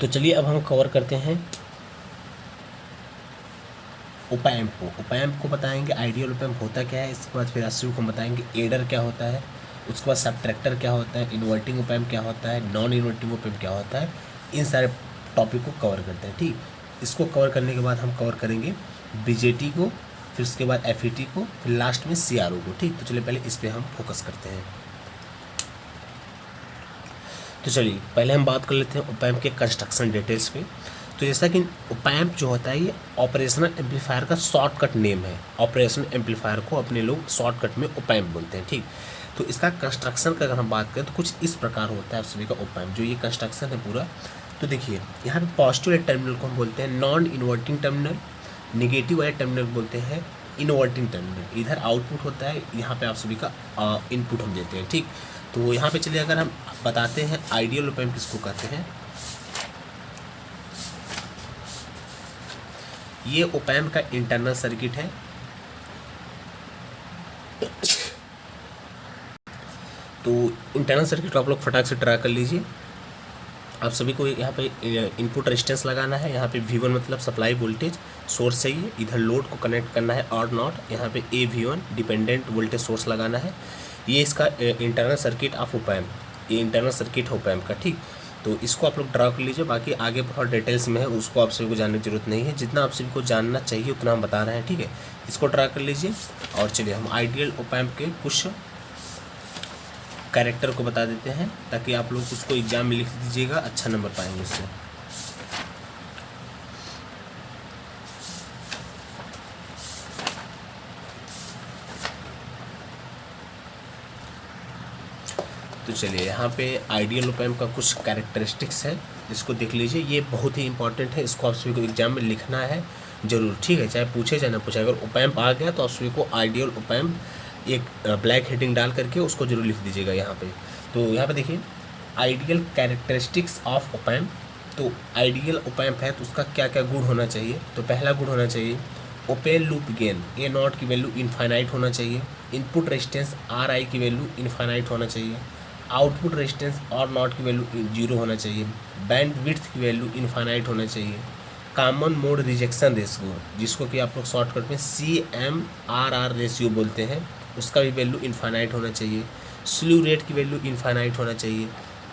तो चलिए अब हम कवर करते हैं ओपैम्प को। ओपैम्प को बताएंगे आइडियल ओपैम्प होता क्या है, इसके बाद फिर एसयू को हम बताएंगे एडर क्या होता है, उसके बाद सबट्रैक्टर क्या होता है, इन्वर्टिंग ओपैम्प क्या होता है, नॉन इन्वर्टिंग ओपैम्प क्या होता है। इन सारे टॉपिक को कवर करते हैं। ठीक, इसको कवर करने के बाद हम कवर करेंगे बीजेटी को, फिर उसके बाद एफईटी को, फिर लास्ट में सीआरओ को। ठीक, तो चलिए पहले इस पर हम फोकस करते हैं। तो चलिए पहले हम बात कर लेते हैं ओपैम्प के कंस्ट्रक्शन डिटेल्स पे। तो जैसा कि ओपैम्प जो होता है ये ऑपरेशनल एम्पलीफायर का शॉर्टकट नेम है। ऑपरेशनल एम्पलीफायर को अपने लोग शॉर्टकट में ओपैम्प बोलते हैं। ठीक, तो इसका कंस्ट्रक्शन का अगर हम बात करें तो कुछ इस प्रकार होता है आप सभी का ओपैम्प, जो ये कंस्ट्रक्शन है पूरा। तो देखिए यहाँ पे पॉजिटिव वाले टर्मिनल को हम बोलते हैं नॉन इन्वर्टिंग टर्मिनल, निगेटिव वाले टर्मिनल को बोलते हैं इन्वर्टिंग टर्मिनल। इधर आउटपुट होता है, यहाँ पे आप सभी का इनपुट हम देते हैं। ठीक, तो यहाँ पे चलिए अगर हम बताते हैं आइडियल ओपैम्प किसको कहते हैं। ये ओपैम्प का इंटरनल सर्किट है। तो इंटरनल सर्किट को आप लोग फटाक से ड्रा कर लीजिए। आप सभी को यहाँ पे इनपुट रेजिस्टेंस लगाना है। यहाँ पे V1 मतलब सप्लाई वोल्टेज सोर्स चाहिए, इधर लोड को कनेक्ट करना है और नॉट। यहाँ पे AV1 डिपेंडेंट वोल्टेज सोर्स लगाना है। ये इसका इंटरनल सर्किट ऑफ ओपैम्प, ये इंटरनल सर्किट है ओपैम्प का। ठीक, तो इसको आप लोग ड्रा कर लीजिए। बाकी आगे बहुत डिटेल्स में है, उसको आप सभी को जानने की जरूरत नहीं है। जितना आप सभी को जानना चाहिए उतना हम बता रहे हैं। ठीक है, इसको ड्रा कर लीजिए। और चलिए हम आइडियल ओपैम्प के कुछ कैरेक्टर को बता देते हैं ताकि आप लोग उसको एग्जाम में लिख दीजिएगा, अच्छा नंबर पाएंगे उससे। तो चलिए यहाँ पे आइडियल ओपैम्प का कुछ कैरेक्टरिस्टिक्स है, इसको देख लीजिए। ये बहुत ही इंपॉर्टेंट है, इसको आप सभी को एग्जाम में लिखना है जरूर। ठीक है, चाहे पूछे चाहे ना पूछे, अगर ओपैम्प आ गया तो आप सभी को आइडियल ओपैम्प एक ब्लैक हेडिंग डाल करके उसको जरूर लिख दीजिएगा यहाँ पे। तो यहाँ पे देखिए आइडियल कैरेक्टरिस्टिक्स ऑफ ओपैम्प। तो आइडियल ओपैम्प है तो उसका क्या क्या गुण होना चाहिए। तो पहला गुण होना चाहिए open loop gain, A not की वैल्यू इनफाइनाइट होना चाहिए। इनपुट रेजिस्टेंस आर आई की वैल्यू इनफाइनाइट होना चाहिए। आउटपुट रेजिस्टेंस और नॉट की वैल्यू 0 होना चाहिए। बैंड विड्थ की वैल्यू इनफाइनाइट होना चाहिए। कॉमन मोड रिजेक्शन रेशियो, जिसको कि आप लोग शॉर्टकट में CMRR रेशियो बोलते हैं, उसका भी वैल्यू इनफाइनाइट होना चाहिए। स्लू रेट की वैल्यू इनफाइनाइट होना चाहिए।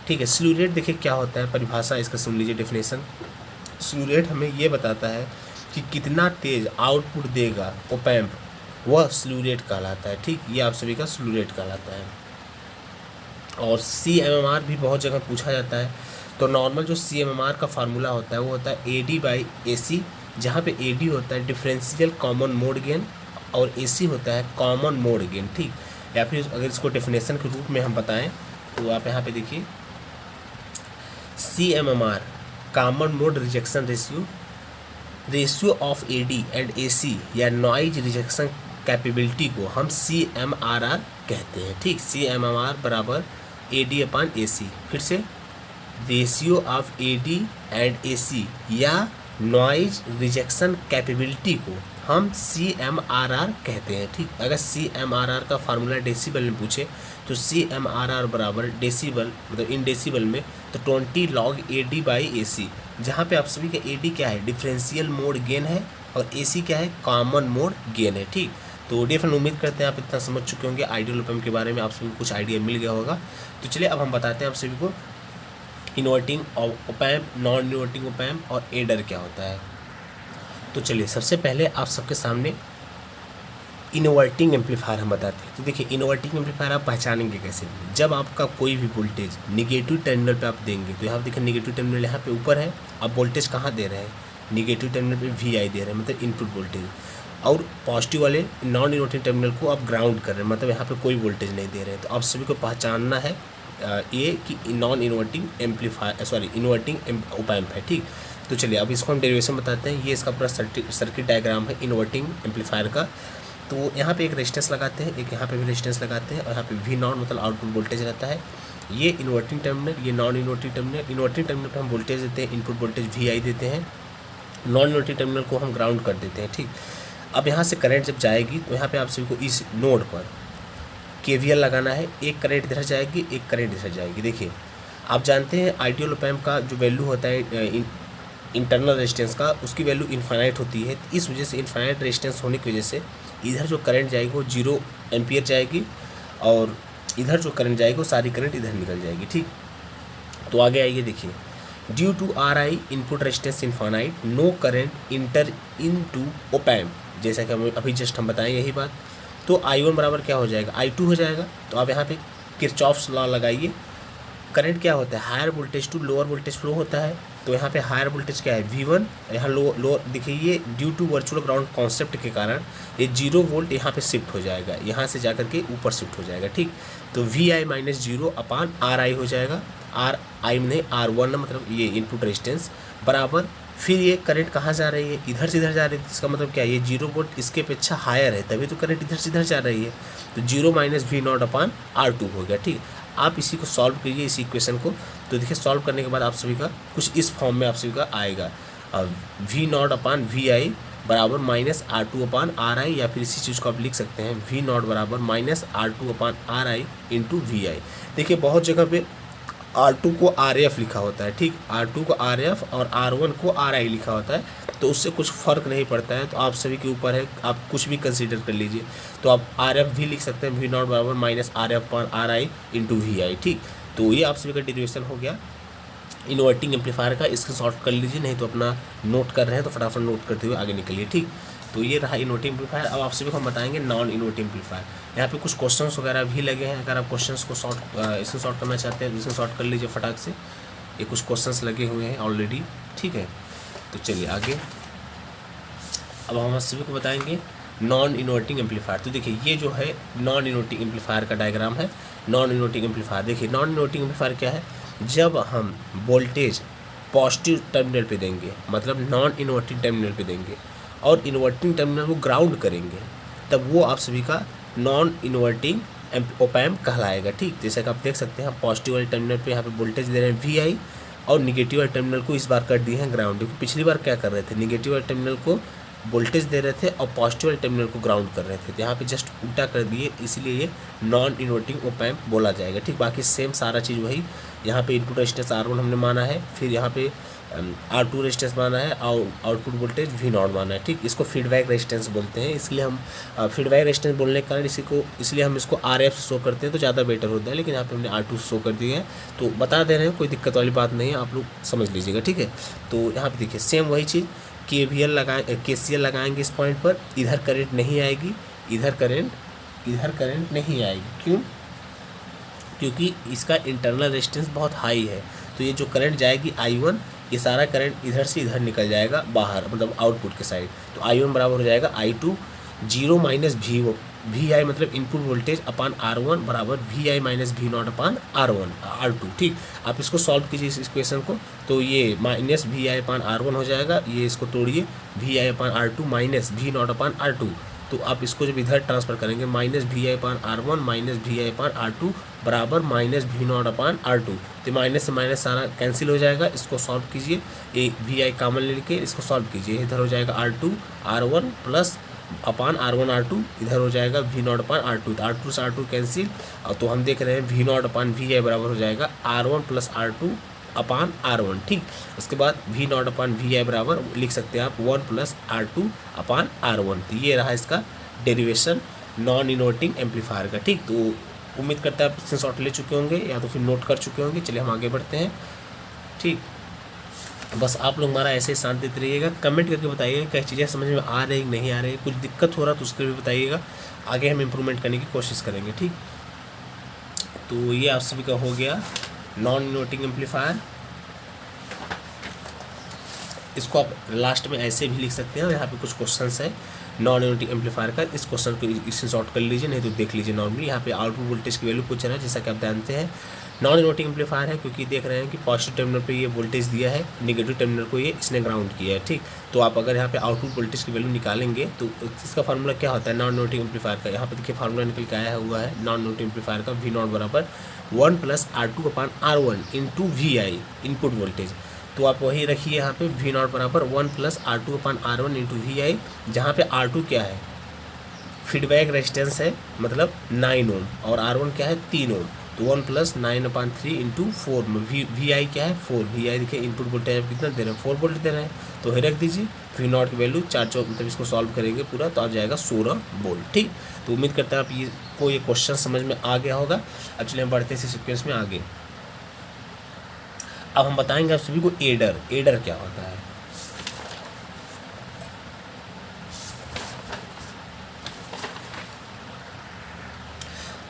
ठीक है, स्लू रेट देखिए क्या होता है, परिभाषा इसका सुन लीजिए, डेफिनेशन। स्लू रेट हमें ये बताता है कि कितना तेज आउटपुट देगा ओपैम्प, वह स्लू रेट कहलाता है। ठीक, ये आप सभी का स्लू रेट कहलाता है। और CMMR भी बहुत जगह पूछा जाता है। तो नॉर्मल जो CMMR का फार्मूला होता है वो होता है AD/AC, जहाँ पे AD होता है डिफरेंशियल कॉमन मोड गेन और AC होता है कॉमन मोड गेन। ठीक, या फिर अगर इसको डेफिनेशन के रूप में हम बताएं तो आप यहाँ पे देखिए CMMR common mode rejection ratio, ratio of AD and AC या नॉइज रिजेक्शन कैपेबिलिटी को हम CMRR कहते हैं। ठीक, CMMR बराबर AD/AC। फिर से ratio of AD and AC या नॉइज रिजेक्शन कैपेबिलिटी को हम CMRR कहते हैं। ठीक, अगर CMRR का फार्मूला डेसिबल में पूछे तो CMRR बराबर डेसिबल मतलब इन डेसिबल में तो 20 log AD/AC, जहाँ पे आप सभी का AD क्या है, डिफरेंशियल मोड गेन है, और AC क्या है, कॉमन मोड गेन है। ठीक, तो डेफिनेटली उम्मीद करते हैं आप इतना समझ चुके होंगे आइडियल ओपैम्प के बारे में, आप सभी को कुछ आइडिया मिल गया होगा। तो चलिए अब हम बताते हैं आप सभी को inverting op-amp, non inverting op-amp और एडर क्या होता है। तो चलिए सबसे पहले आप सबके सामने इन्वर्टिंग एम्पलीफायर हम बताते हैं। तो देखिए इन्वर्टिंग एम्पलीफायर आप पहचानेंगे कैसे, जब आपका कोई भी वोल्टेज निगेटिव टर्मिनल पे आप देंगे। तो यहाँ देखिए निगेटिव टर्मिनल यहाँ पे ऊपर है, आप वोल्टेज कहाँ दे रहे हैं, निगेटिव टर्मिनल पे VI दे रहे हैं, मतलब इनपुट वोल्टेज। और पॉजिटिव वाले नॉन इन्वर्टिंग टर्मिनल को आप ग्राउंड कर रहे हैं, मतलब यहाँ पे कोई वोल्टेज नहीं दे रहे हैं। तो आप सभी को पहचानना है ये कि non inverting amplifier inverting op-amp है। ठीक, तो चलिए अब इसको हम डेरिवेशन बताते हैं। ये इसका पूरा सर्किट डायग्राम है इन्वर्टिंग एम्पलीफायर का। तो यहाँ पे एक रेजिस्टेंस लगाते हैं, एक यहाँ पे भी रेजिस्टेंस लगाते हैं, और यहाँ पे V0 मतलब आउटपुट वोल्टेज रहता है। ये इन्वर्टिंग टर्मिनल, ये non inverting terminal. Inverting terminal पे हम वोल्टेज देते हैं, इनपुट वोल्टेज VI देते हैं। नॉन इन्वर्टिंग टर्मिनल को हम ग्राउंड कर देते हैं। ठीक, अब यहाँ से करंट जब जाएगी तो यहाँ पे आप सभी को इस नोड पर KVL लगाना है। एक करंट इधर जाएगी, एक करंट इधर जाएगी। देखिए आप जानते हैं आइडियल ऑप एम्प का जो वैल्यू होता है इंटरनल रेजिस्टेंस का, उसकी वैल्यू इन्फाइनाइट होती है। इस वजह से इन्फाइनाइट रेजिस्टेंस होने की वजह से इधर जो करंट जाएगी वो 0 एम्पियर जाएगी, और इधर जो करंट जाएगी वो सारी करंट इधर निकल जाएगी। ठीक, तो आगे आइए देखिए, due to R I input resistance infinite no current enter into op amp, जैसा कि हम अभी जस्ट हम बताएं यही बात। तो I1 बराबर क्या हो जाएगा, I2 हो जाएगा। तो आप यहाँ पे किरचॉफ्स लॉ लगाइए। करंट क्या होता है, higher voltage to lower voltage flow होता है। तो यहाँ पे हायर वोल्टेज क्या है V1, यहाँ लो देखिए, ये due to virtual ground concept के कारण ये 0 वोल्ट यहाँ पे शिफ्ट हो जाएगा, यहाँ से जाकर के ऊपर शिफ्ट हो जाएगा। ठीक, तो VI माइनस 0 अपान RI हो जाएगा। RI में R1 मतलब ये इनपुट रेजिस्टेंस बराबर, फिर ये करंट कहाँ जा रही है, इधर से इधर जा रही है। इसका मतलब क्या है, ये 0 वोल्ट इसके अपेक्षा हायर है, तभी तो करंट इधर से इधर जा रही है। तो 0 माइनस V0 अपान R2 हो गया। ठीक, आप इसी को सॉल्व कीजिए, इस इक्वेशन को। तो देखिए सॉल्व करने के बाद आप सभी का कुछ इस फॉर्म में आप सभी का आएगा, V0 अपान VI बराबर माइनस R2 अपान RI, या फिर इसी चीज़ को आप लिख सकते हैं V0 बराबर माइनस R2 अपान RI इंटू VI। देखिए बहुत जगह पे R2 को RF लिखा होता है। ठीक, R2 को RF और R1 को RI लिखा होता है, तो उससे कुछ फ़र्क नहीं पड़ता है। तो आप सभी के ऊपर है, आप कुछ भी कंसीडर कर लीजिए। तो आप RF भी लिख सकते हैं, V0 बराबर माइनस RF पर RI इंटू VI। ठीक, तो ये आप सभी का डेरिवेशन हो गया इन्वर्टिंग एम्पलीफायर का। इसको शॉर्ट कर लीजिए, नहीं तो अपना नोट कर रहे हैं तो फटाफट नोट करते हुए आगे निकलिए। ठीक, तो ये रहा इन्वर्टिंग एम्पलीफायर। अब आप सभी को हम बताएंगे नॉन इन्वर्टिंग एम्पलीफायर। यहाँ पे कुछ क्वेश्चंस वगैरह भी लगे हैं, अगर आप क्वेश्चंस को इसको सॉर्ट करना चाहते हैं तो इसको सॉर्ट कर लीजिए फटाक से। ये कुछ क्वेश्चंस लगे हुए हैं ऑलरेडी। ठीक है, तो चलिए आगे। अब हम सभी को बताएंगे नॉन इन्वर्टिंग एम्पलीफायर। तो देखिए ये जो है नॉन इन्वर्टिंग एम्पलीफायर का डायग्राम है। नॉन इन्वर्टिंग एम्पलीफायर, देखिए नॉन इन्वर्टिंग एम्पलीफायर क्या है, जब हम वोल्टेज पॉजिटिव टर्मिनल पे देंगे, मतलब नॉन इन्वर्टिंग टर्मिनल पे देंगे, और इन्वर्टिंग टर्मिनल को ग्राउंड करेंगे, तब वो आप सभी का नॉन इन्वर्टिंग ऑप एम्प कहलाएगा। ठीक, जैसे कि आप देख सकते हैं पॉजिटिव वाले टर्मिनल पे यहाँ पे वोल्टेज दे रहे हैं VI, और निगेटिव वाले टर्मिनल को इस बार कर दिए हैं ग्राउंड। क्योंकि पिछली बार क्या कर रहे थे, निगेटिव वाले टर्मिनल को वोल्टेज दे रहे थे और पॉजिटिव वाले टर्मिनल को ग्राउंड कर रहे थे। तो यहाँ पे जस्ट उल्टा कर दिए, इसलिए ये नॉन इन्वर्टिंग ऑप एम्प बोला जाएगा। ठीक, बाकी सेम सारा चीज़ वही। यहाँ पे इनपुट रेजिस्टेंस R1 हमने माना है, फिर यहाँ पे R2 रेजिस्टेंस माना है, आउटपुट वोल्टेज V0 माना है। ठीक, इसको फीडबैक रेजिस्टेंस बोलते हैं, इसलिए हम फीडबैक रेजिस्टेंस बोलने के कारण इसलिए हम इसको RF से शो करते हैं तो ज़्यादा बेटर होता है। लेकिन यहाँ पे हमने R2 शो कर दिया है, तो बता दे रहे हैं, कोई दिक्कत वाली बात नहीं है, आप लोग समझ लीजिएगा। ठीक है, तो यहाँ पे देखिए सेम वही चीज़, KCL लगाएंगे इस पॉइंट पर, इधर करंट नहीं आएगी, इधर करंट नहीं आएगी। क्यों, क्योंकि इसका इंटरनल रेजिस्टेंस बहुत हाई है। तो ये जो करंट जाएगी I1, ये सारा करंट इधर से इधर निकल जाएगा बाहर, मतलब आउटपुट के साइड। तो I1 बराबर हो जाएगा I2 0 माइनस VI मतलब इनपुट वोल्टेज अपान R1 बराबर VI माइनस V0 अपान R2। ठीक, आप इसको सॉल्व कीजिए इस इक्वेशन को। तो ये माइनस VI अपान R1 हो जाएगा, ये इसको तोड़िए, VI अपान R2 माइनस V0 अपान R2। तो आप इसको जब इधर ट्रांसफर करेंगे, माइनस VI अपान R1 माइनस VI अपान R2 बराबर माइनस V0 अपान R2। तो माइनस से माइनस सारा कैंसिल हो जाएगा। इसको सॉल्व कीजिए, एक VI कॉमन लेके इसको सॉल्व कीजिए, इधर हो जाएगा R2 R1 प्लस अपान R1 R2, इधर हो जाएगा V0 अपान R2। तो R2 से R2 कैंसिल, और तो हम देख रहे हैं V0 अपान VI बराबर हो जाएगा R1 प्लस R2 अपान R1। ठीक, उसके बाद V0 अपान VI बराबर लिख सकते हैं आप 1 प्लस R2 अपान R1। तो ये रहा इसका डेरिवेशन नॉन इन्वर्टिंग एम्पलीफायर का। ठीक, तो उम्मीद करता है आप इससे शॉर्ट ले चुके होंगे या तो फिर नोट कर चुके होंगे। चलिए हम आगे बढ़ते हैं। ठीक, बस आप लोग हमारा ऐसे ही साथ देते रहिएगा, कमेंट करके बताइएगा क्या चीज़ें समझ में आ रही नहीं आ रही, कुछ दिक्कत हो रहा तो उसके भी बताइएगा, आगे हम इम्प्रूवमेंट करने की कोशिश करेंगे। ठीक, तो ये आप सभी का हो गया नॉन इन्वर्टिंग एम्पलीफायर। इसको आप लास्ट में ऐसे भी लिख सकते हैं। यहाँ पे कुछ क्वेश्चंस है नॉन इन्वर्टिंग एम्पलीफायर का, इस क्वेश्चन को इससे सॉर्ट कर लीजिए, नहीं तो देख लीजिए। नॉर्मली यहाँ पे आउटपुट वोल्टेज की वैल्यू पूछ रहा है, जैसा कि आप जानते हैं नॉन इन्वर्टिंग एम्पलीफायर है, क्योंकि देख रहे हैं कि पॉजिटिव टर्मिनल पे ये वोल्टेज दिया है, नेगेटिव टर्मिनल को ये इसने ग्राउंड किया है। ठीक, तो आप अगर यहाँ पे आउटपुट वोल्टेज की वैल्यू निकालेंगे तो इसका फार्मूला क्या होता है नॉन इन्वर्टिंग एम्पलीफायर का। यहाँ पे देखिए फार्मूला निकल के आया हुआ है नॉन इन्वर्टिंग एम्पलीफायर का, V0 बराबर 1 प्लस R2 अपान R1 into VI input voltage. तो आप वही रखिए यहाँ पे V0 बराबर 1 प्लस R2 अपान R1 इंटू VI, जहाँ पे R2 क्या है, फीडबैक रेजिस्टेंस है, मतलब 9 ओम, और R1 क्या है 3 ओम। तो 1 + 9/3 × 4 में वी आई क्या है 4, वी आई देखिए इनपुट वोल्टेज कितना दे रहे हैं 4 वोल्ट दे रहे हैं, तो रख दीजिए वी नॉट की वैल्यू 4 मतलब इसको सॉल्व करेंगे पूरा तो आ जाएगा 16 वोल्ट। ठीक, तो उम्मीद करता है आप ये क्वेश्चन समझ में आ गया होगा। अब चलिए हम बढ़ते हैं इसी सीक्वेंस में आगे। अब हम बताएंगे आप सभी को एडर क्या होता है।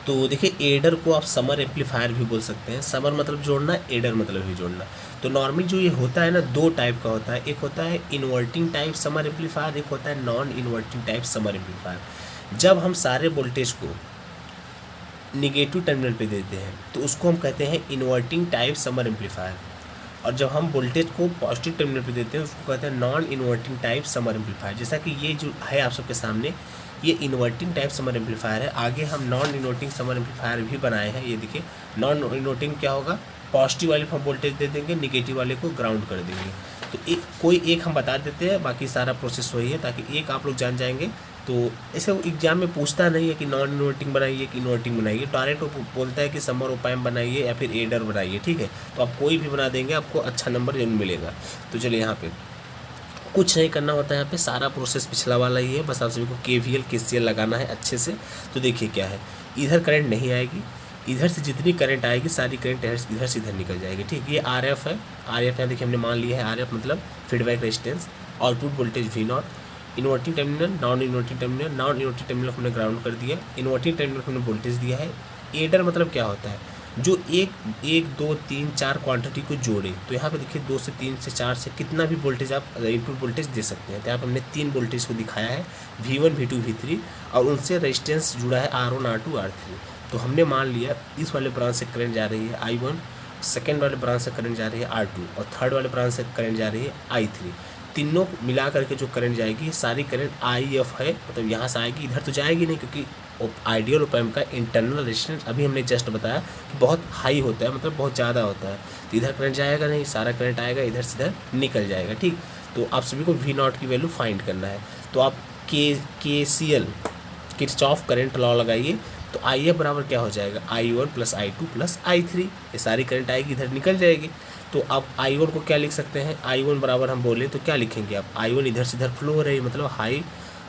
तो देखिए एडर को आप समर एम्पलीफायर भी बोल सकते हैं। समर मतलब जोड़ना, एडर मतलब भी जोड़ना। तो नॉर्मली जो ये होता है ना, दो टाइप का होता है, एक होता है इन्वर्टिंग टाइप समर एम्पलीफायर, एक होता है non inverting type summer amplifier. जब हम सारे वोल्टेज को निगेटिव टर्मिनल पे देते हैं तो उसको हम कहते हैं इन्वर्टिंग टाइप समर एम्पलीफायर, और जब हम वोल्टेज को पॉजिटिव टर्मिनल पे देते हैं उसको कहते हैं non inverting type summer amplifier. जैसा कि ये जो है आप सबके सामने, ये इन्वर्टिंग टाइप समर एम्पलीफायर है। आगे हम नॉन इन्वर्टिंग समर एम्पलीफायर भी बनाए हैं। ये देखिए नॉन इन्वर्टिंग क्या होगा, पॉजिटिव वाले को हम वोल्टेज दे देंगे, निगेटिव वाले को ग्राउंड कर देंगे। तो कोई एक हम बता देते हैं, बाकी सारा प्रोसेस वही है, ताकि एक आप लोग जान जाएंगे। तो ऐसे वो एग्जाम में पूछता नहीं है कि नॉन इन्वर्टिंग बनाइए कि इन्वर्टिंग बनाइए, डायरेक्ट वो बोलता है कि समर ओपैम्प बनाइए या फिर एडर बनाइए। ठीक है, तो आप कोई भी बना देंगे आपको अच्छा नंबर जरूर मिलेगा। तो चलिए यहाँ पे कुछ नहीं करना होता है, यहाँ पे सारा प्रोसेस पिछला वाला ही है, बस आप सभी को KVL KCL लगाना है अच्छे से। तो देखिए क्या है, इधर करंट नहीं आएगी, इधर से जितनी करंट आएगी सारी करंट इधर से इधर निकल जाएगी। ठीक, ये RF है, RF यहाँ देखिए हमने मान लिया है RF मतलब feedback resistance. Output voltage V0, inverting terminal, non inverting terminal, non inverting terminal हमने ग्राउंड कर दिया, इन्वर्टिंग टर्मिनल हमने वोल्टेज दिया है। एडर मतलब क्या होता है, जो एक 2 3 4 क्वांटिटी को जोड़े। तो यहाँ पे देखिए 2 से 3 से 4 से कितना भी वोल्टेज आप इनपुट वोल्टेज दे सकते हैं। तो यहाँ पर हमने 3 वोल्टेज को दिखाया है, V1 V2 V3, और उनसे रेजिस्टेंस जुड़ा है R1 R2 R3। तो हमने मान लिया इस वाले ब्रांच से करंट जा रही है I1, सेकेंड वाले ब्रांच से करंट जा रही है R2, और थर्ड वाले ब्रांच से करंट जा रही है I3। तीनों मिला करके जो करंट जाएगी सारी करंट IF है, मतलब यहाँ से आएगी, इधर तो जाएगी नहीं, क्योंकि आइडियल ओपैम्प का इंटरनल रेजिस्टेंस अभी हमने जस्ट बताया कि बहुत हाई होता है, मतलब बहुत ज़्यादा होता है। तो इधर करंट जाएगा नहीं, सारा करंट आएगा इधर से इधर निकल जाएगा। ठीक, तो आप सभी को V0 की वैल्यू फाइंड करना है। तो आप KCL किरचॉफ करंट लॉ लगाइए। तो IF बराबर क्या हो जाएगा, I1 + I2 + I3। ये सारी करंट आएगी इधर निकल जाएगी। तो आप I1 को क्या लिख सकते हैं, I1 बराबर हम बोले तो क्या लिखेंगे आप, I1 इधर से इधर फ्लो हो रही है, मतलब हाई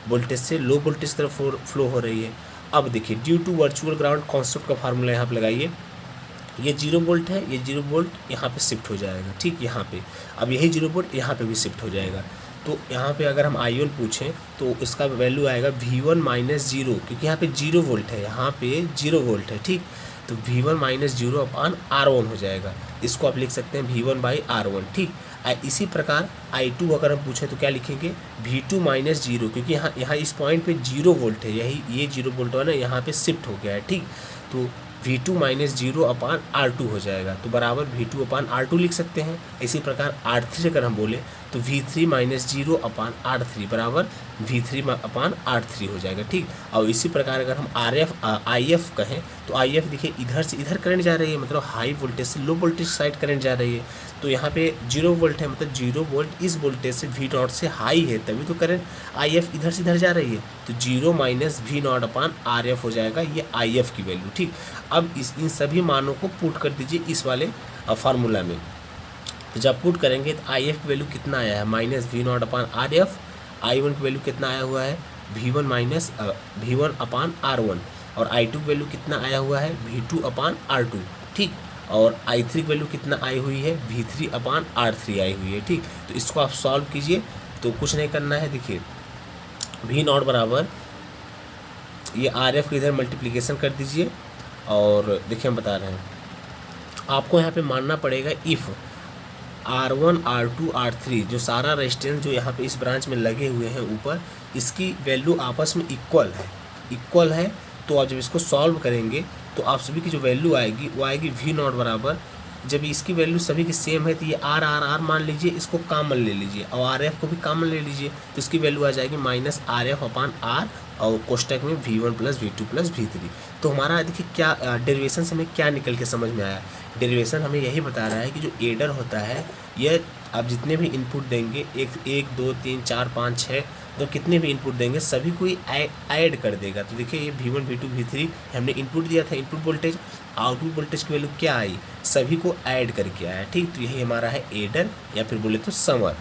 वोल्टेज से लो वोल्टेज तरफ फ्लो हो रही है। अब देखिए due to virtual ground concept का फार्मूला यहाँ पे लगाइए। ये 0 वोल्ट है, ये 0 वोल्ट यहाँ पे शिफ्ट हो जाएगा। ठीक, यहाँ पे अब यही 0 वोल्ट यहाँ पे भी शिफ्ट हो जाएगा। तो यहाँ पे अगर हम I1 पूछें तो इसका वैल्यू आएगा V1 - 0, क्योंकि यहाँ पे 0 वोल्ट है, यहाँ पे 0 वोल्ट है। ठीक, तो V1 - 0/R1 हो जाएगा। इसको आप लिख सकते हैं V1/R1। ठीक, इसी प्रकार I2 अगर हम पूछें तो क्या लिखेंगे, V2 - 0, क्योंकि यहाँ इस पॉइंट पे 0 वोल्ट है, यही ये 0 वोल्ट है ना, यहाँ पे शिफ्ट हो गया है। ठीक, तो V2 - 0/R2 हो जाएगा। तो बराबर V2/R2 लिख सकते हैं। इसी प्रकार R3 अगर हम बोले तो V3 - 0/R3 बराबर V3/R3 हो जाएगा। ठीक, और इसी प्रकार अगर हम IF कहें तो IF देखिए इधर से इधर करंट जा रही है, मतलब हाई वोल्टेज से लो वोल्टेज साइड करंट जा रही है। तो यहाँ पे 0 वोल्ट है, मतलब 0 वोल्ट इस वोल्टेज से V0 से हाई है, तभी तो करंट IF इधर से इधर जा रही है। तो 0 - V0/RF हो जाएगा, ये IF की वैल्यू। ठीक, अब इन सभी मानों को पुट कर दीजिए इस वाले फार्मूला में। तो जब पुट करेंगे तो IF की वैल्यू कितना आया है, -V0/RF। I1 की वैल्यू कितना आया हुआ है, V1/R1, और I2 की वैल्यू कितना आया हुआ है, V2/R2। ठीक, और I3 की वैल्यू कितना आई हुई है, V3/R3 आई हुई है। ठीक, तो इसको आप सॉल्व कीजिए। तो कुछ नहीं करना है, देखिए V0 बराबर ये RF की इधर मल्टीप्लिकेशन कर दीजिए, और देखिए हम बता रहे हैं आपको यहाँ पे मानना पड़ेगा इफ़ R1 R2 R3 जो सारा रेजिस्टेंस जो यहाँ पे इस ब्रांच में लगे हुए हैं ऊपर, इसकी वैल्यू आपस में इक्वल है। तो आप जब इसको सॉल्व करेंगे तो आप सभी की जो वैल्यू आएगी वो आएगी V0 बराबर, जब इसकी वैल्यू सभी की सेम है तो ये R मान लीजिए, इसको कॉमन ले लीजिए, और RF को भी कॉमन ले लीजिए, तो इसकी वैल्यू आ जाएगी -RF/R, और कोष्टक में V1 + V2 + V3। तो हमारा देखिए क्या डेरिवेशन से हमें क्या निकल के समझ में आया, डेरिवेशन हमें यही बता रहा है कि जो एडर होता है यह आप जितने भी इनपुट देंगे, एक 2 3 4 5 6, तो कितने भी इनपुट देंगे सभी को ऐड कर देगा। तो देखिए ये V1 V2 V3 हमने इनपुट दिया था, इनपुट वोल्टेज, आउटपुट वोल्टेज की वैल्यू क्या आई, सभी को ऐड करके आया। ठीक, तो यही हमारा है एडर या फिर बोले तो समर।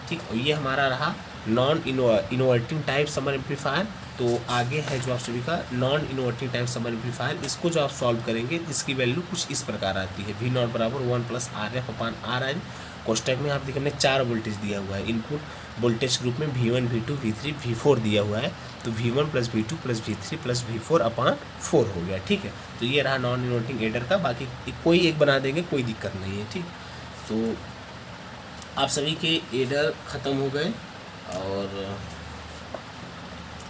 ठीक, और ये हमारा रहा non inverting type summer amplifier. तो आगे है जो आप सभी का non inverting type summer amplifier. इसको जो आप सॉल्व करेंगे इसकी वैल्यू कुछ इस प्रकार आती है, V नॉट बराबर 1 + RF/RL। कोष्टक में आप देखिए हमने 4 वोल्टेज दिया हुआ है, इनपुट वोल्टेज ग्रुप में V1 V2 V3 V4 दिया हुआ है, तो V1 + V2 + V3 + V4/4 हो गया। ठीक है, तो ये रहा नॉन इनवर्टिंग एडर का। बाकी कोई एक बना देंगे, कोई दिक्कत नहीं है। ठीक, तो आप सभी के एडर ख़त्म हो गए और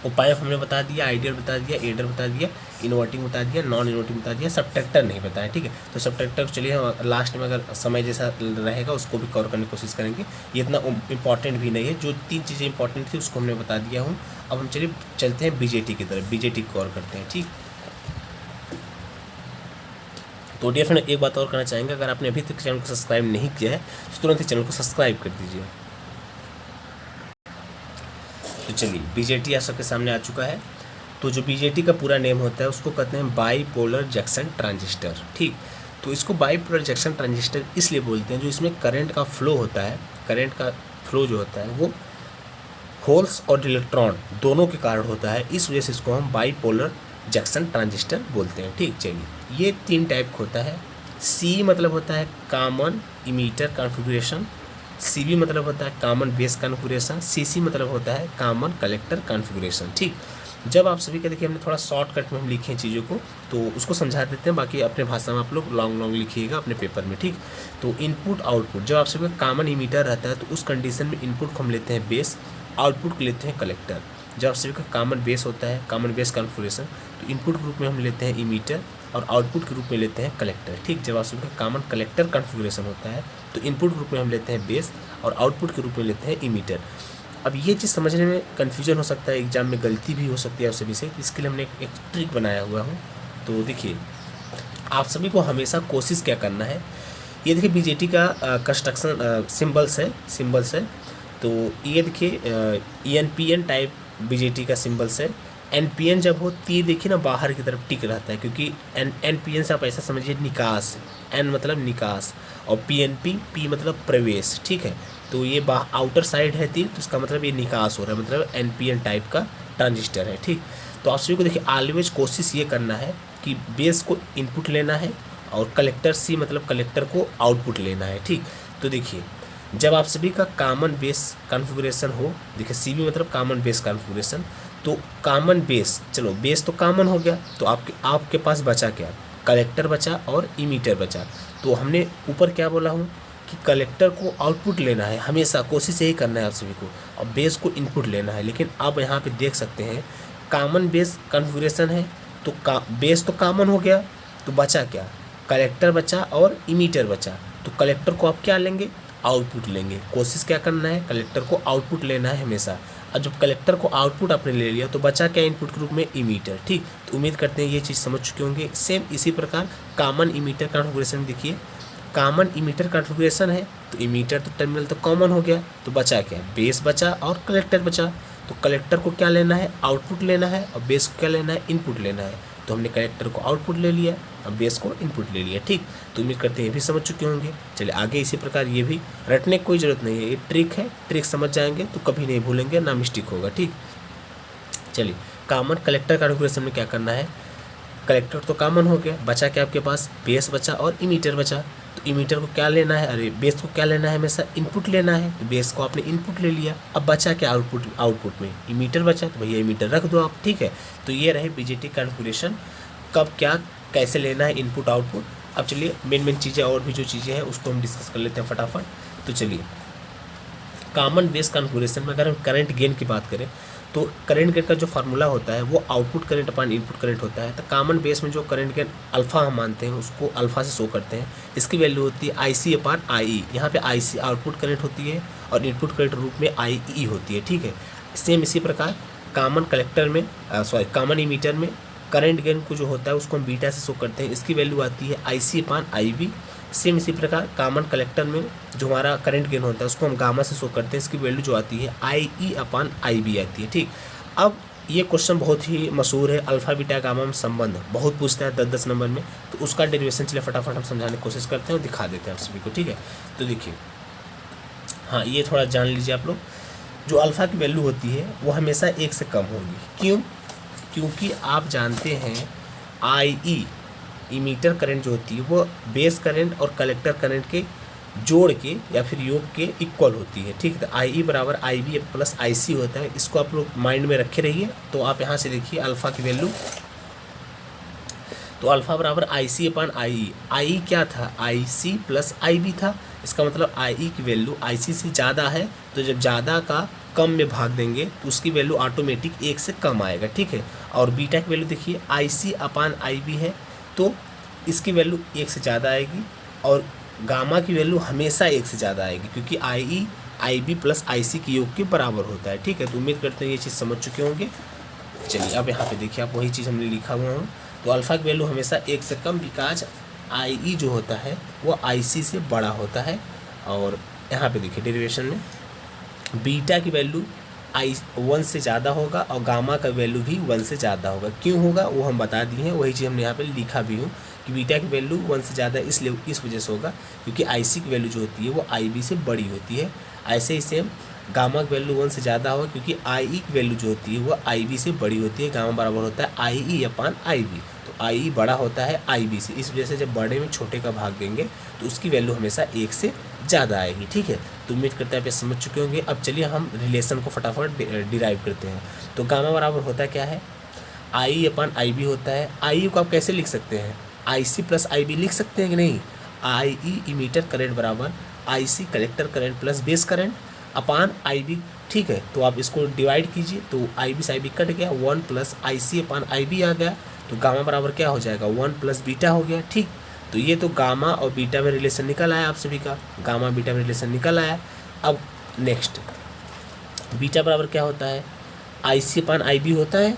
उपाय हमने बता दिया, आइडियल बता दिया, एडर बता दिया, इन्वर्टिंग बता दिया, नॉन इन्वर्टिंग बता दिया, सबट्रैक्टर नहीं बताया। ठीक है, तो सबट्रैक्टर चलिए हम लास्ट में अगर समय जैसा रहेगा उसको भी कवर करने की कोशिश करेंगे। ये इतना इंपॉर्टेंट भी नहीं है, जो 3 चीज़ें इंपॉर्टेंट थी उसको हमने बता दिया हूँ। अब हम चलिए चलते हैं बीजेटी की तरफ, बीजेटी कवर करते हैं। ठीक, तो डियर फ्रेंड एक बात और करना चाहेंगे, अगर आपने अभी तक चैनल को सब्सक्राइब नहीं किया है तो तुरंत ही चैनल को सब्सक्राइब कर दीजिए। तो चलिए बीजेटी आप सबके सामने आ चुका है। तो जो बीजेटी का पूरा नेम होता है उसको कहते हैं बाईपोलर जंक्शन ट्रांजिस्टर। ठीक, तो इसको बाईपोलर जंक्शन ट्रांजिस्टर इसलिए बोलते हैं जो इसमें करंट का फ्लो होता है, करंट का फ्लो जो होता है वो होल्स और इलेक्ट्रॉन दोनों के कारण होता है, इस वजह से इसको हम बाईपोलर जंक्शन ट्रांजिस्टर बोलते हैं। ठीक, चलिए ये 3 टाइप का होता है। सी मतलब होता है कॉमन इमीटर कॉन्फ़िगरेशन, सीबी मतलब होता है कॉमन बेस कॉन्फ़िगरेशन, सीसी मतलब होता है कॉमन कलेक्टर कॉन्फ़िगरेशन। ठीक, जब आप सभी का देखिए हमने थोड़ा शॉर्टकट में हम लिखे हैं चीज़ों को, तो उसको समझा देते हैं, बाकी अपने भाषा में आप लोग लॉन्ग लिखिएगा अपने पेपर में। ठीक, तो इनपुट आउटपुट जब आप सभी का कॉमन इमीटर रहता है तो उस कंडीशन में इनपुट को हम लेते हैं बेस, आउटपुट को लेते हैं कलेक्टर। जब आप सभी का कॉमन बेस होता है, कॉमन बेस कॉन्फ़िगरेशन, तो इनपुट ग्रुप में हम लेते हैं इमीटर और आउटपुट के रूप में लेते हैं कलेक्टर। ठीक, जब आप सभी का कॉमन कलेक्टर कॉन्फ़िगरेशन होता है तो इनपुट ग्रुप में हम लेते हैं बेस और आउटपुट के रूप में लेते हैं इमीटर। अब ये चीज़ समझने में कन्फ्यूजन हो सकता है, एग्जाम में गलती भी हो सकती है आप सभी से, इसके लिए हमने एक ट्रिक बनाया हुआ हूँ। तो देखिए आप सभी को हमेशा कोशिश क्या करना है, ये देखिए बीजेटी का कंस्ट्रक्शन सिंबल्स है। तो ये देखिए ENPN टाइप बीजेटी का सिंबल्स है। NPN जब हो तीर देखिए ना बाहर की तरफ टिक रहता है, क्योंकि NPN से आप ऐसा समझिए निकास, N मतलब निकास और PNP P मतलब प्रवेश। ठीक है, तो ये आउटर साइड है तीर, तो इसका मतलब ये निकास हो रहा है, मतलब NPN टाइप का ट्रांजिस्टर है। ठीक, तो आप सभी को देखिए ऑलवेज कोशिश ये करना है कि बेस को इनपुट लेना है और कलेक्टर C मतलब कलेक्टर को आउटपुट लेना है। ठीक, तो देखिए जब आप सभी का कॉमन बेस कॉन्फ़िगरेशन हो, देखिए CB मतलब कॉमन बेस कॉन्फ़िगरेशन, तो कॉमन बेस, चलो बेस तो कॉमन हो गया, तो आपके पास बचा क्या, कलेक्टर बचा और इमीटर बचा। तो हमने ऊपर क्या बोला हूँ कि कलेक्टर को आउटपुट लेना है, हमेशा कोशिश यही करना है आप सभी को, और बेस को इनपुट लेना है। लेकिन आप यहाँ पे देख सकते हैं कॉमन बेस कॉन्फ़िगरेशन है, तो बेस तो कॉमन हो गया, तो बचा क्या, कलेक्टर बचा और इमीटर बचा। तो कलेक्टर को आप क्या लेंगे, आउटपुट लेंगे। कोशिश क्या करना है, कलेक्टर को आउटपुट लेना है हमेशा। अब जब कलेक्टर को आउटपुट आपने ले लिया तो बचा क्या इनपुट के रूप में, इमीटर। ठीक, तो उम्मीद करते हैं ये चीज़ समझ चुके होंगे। सेम इसी प्रकार कॉमन इमीटर कॉन्फ़िगरेशन देखिए, कॉमन इमीटर कॉन्फ़िगरेशन है तो इमीटर तो टर्मिनल तो कॉमन हो गया, तो बचा क्या, बेस बचा और कलेक्टर बचा। तो कलेक्टर को क्या लेना है, आउटपुट लेना है, और बेस को क्या लेना है, इनपुट लेना है। तो हमने कलेक्टर को आउटपुट ले लिया और बेस को इनपुट ले लिया। ठीक, तो उम्मीद करते हैं ये भी समझ चुके होंगे। चलिए आगे इसी प्रकार ये भी रटने की कोई ज़रूरत नहीं है, ये ट्रिक है, ट्रिक समझ जाएंगे तो कभी नहीं भूलेंगे, ना मिस्टेक होगा। ठीक, चलिए कॉमन कलेक्टर कॉन्फ़िगरेशन में क्या करना है, कलेक्टर तो कॉमन हो गया, बचा क्या आपके पास, बेस बचा और इमीटर बचा। तो इमीटर को क्या लेना है, अरे बेस को क्या लेना है, हमेशा इनपुट लेना है, तो बेस को आपने इनपुट ले लिया। अब बचा क्या आउटपुट में इमीटर बचा, तो भैया इमीटर रख दो आप। ठीक है, तो ये रहे बीजेटी कॉन्फ़िगरेशन, कब क्या कैसे लेना है इनपुट आउटपुट। अब चलिए मेन चीज़ें और भी जो चीज़ें हैं उसको हम डिस्कस कर लेते हैं फटाफट। तो चलिए कॉमन बेस कॉन्फ़िगरेशन में अगर हम करंट गेन की बात करें तो करंट गेन का जो फार्मूला होता है वो आउटपुट करंट अपान इनपुट करंट होता है। तो कॉमन बेस में जो करंट गेन अल्फ़ा हम मानते हैं उसको अल्फ़ा से शो करते हैं, इसकी वैल्यू होती है IC/IE। यहाँ पे IC आउटपुट करंट होती है और इनपुट करंट रूप में IE होती है। ठीक है, सेम इसी प्रकार कॉमन कलेक्टर में कॉमन इमीटर में करंट गेन को जो होता है उसको हम बीटा से शो करते हैं, इसकी वैल्यू आती है IC/IB। सेम इसी प्रकार कॉमन कलेक्टर में जो हमारा करंट गेन होता है उसको हम गामा से शो करते हैं, इसकी वैल्यू जो आती है IE/IB आती है। ठीक, अब ये क्वेश्चन बहुत ही मशहूर है, अल्फा बीटा गामा में संबंध बहुत पूछता है 10-10 नंबर में, तो उसका डेरिवेशन चलिए फटाफट हम समझाने की कोशिश करते हैं और दिखा देते हैं आप सभी को। ठीक है, तो देखिए, हाँ ये थोड़ा जान लीजिए आप लोग, जो अल्फ़ा की वैल्यू होती है वो हमेशा 1 से कम होगी। क्यों? क्योंकि आप जानते हैं IE इमीटर करंट जो होती है वो बेस करंट और कलेक्टर करंट के जोड़ के या फिर योग के इक्वल होती है। ठीक है, तो IE/IB+IC होता है, इसको आप लोग माइंड में रखे रहिए। तो आप यहाँ से देखिए अल्फ़ा की वैल्यू, तो अल्फ़ा बराबर IC/IE, आई क्या था? IC+IB था, इसका मतलब IE की वैल्यू IC से ज़्यादा है, तो जब ज़्यादा का कम में भाग देंगे तो उसकी वैल्यू ऑटोमेटिक 1 से कम आएगा। ठीक है, और बीटा की वैल्यू देखिए IC/IB है, तो इसकी वैल्यू 1 से ज़्यादा आएगी, और गामा की वैल्यू हमेशा 1 से ज़्यादा आएगी, क्योंकि IE/IB+IC के योग के बराबर होता है। ठीक है, तो उम्मीद करते हैं ये चीज़ समझ चुके होंगे। चलिए अब यहाँ पे देखिए, आप वही चीज़ हमने लिखा हुआ हूँ, तो अल्फ़ा की वैल्यू हमेशा 1 से कम, बिकॉज IE जो होता है वो IC से बड़ा होता है। और यहाँ पे देखिए डेरिवेशन में बीटा की वैल्यू 1 से ज़्यादा होगा और गामा का वैल्यू भी 1 से ज़्यादा होगा। क्यों होगा वो हम बता दिए हैं, वही चीज़ हमने यहाँ पे लिखा भी हूँ कि बीटा की वैल्यू 1 से ज़्यादा इसलिए इस वजह से होगा क्योंकि IC की वैल्यू जो होती है वो IB से बड़ी होती है। ऐसे ही सेम गामा की वैल्यू 1 से ज़्यादा होगा क्योंकि IE की वैल्यू जो होती है वो IB से बड़ी होती है। गामा बराबर होता है IE/IB, तो IE बड़ा होता है IB से, इस वजह से जब बड़े में छोटे का भाग देंगे तो उसकी वैल्यू हमेशा 1 से ज़्यादा आएगी। ठीक है, तो उम्मीद करते हैं आप ये समझ चुके होंगे। अब चलिए हम रिलेशन को फटाफट डिराइव करते हैं। तो गामा बराबर होता क्या है? IE/IB होता है। IE को आप कैसे लिख सकते हैं? IC+IB लिख सकते हैं कि नहीं? IE इमीटर करंट बराबर IC collector current plus base current अपान IB। ठीक है, तो आप इसको डिवाइड कीजिए, तो IB से IB कट गया, 1 + IC/IB आ गया, तो गामा बराबर क्या हो जाएगा? 1 + बीटा हो गया। ठीक, तो ये तो गामा और बीटा में रिलेशन निकल आया आप सभी का, गामा बीटा में रिलेशन निकल आया। अब नेक्स्ट बीटा बराबर क्या होता है? IC/IB होता है,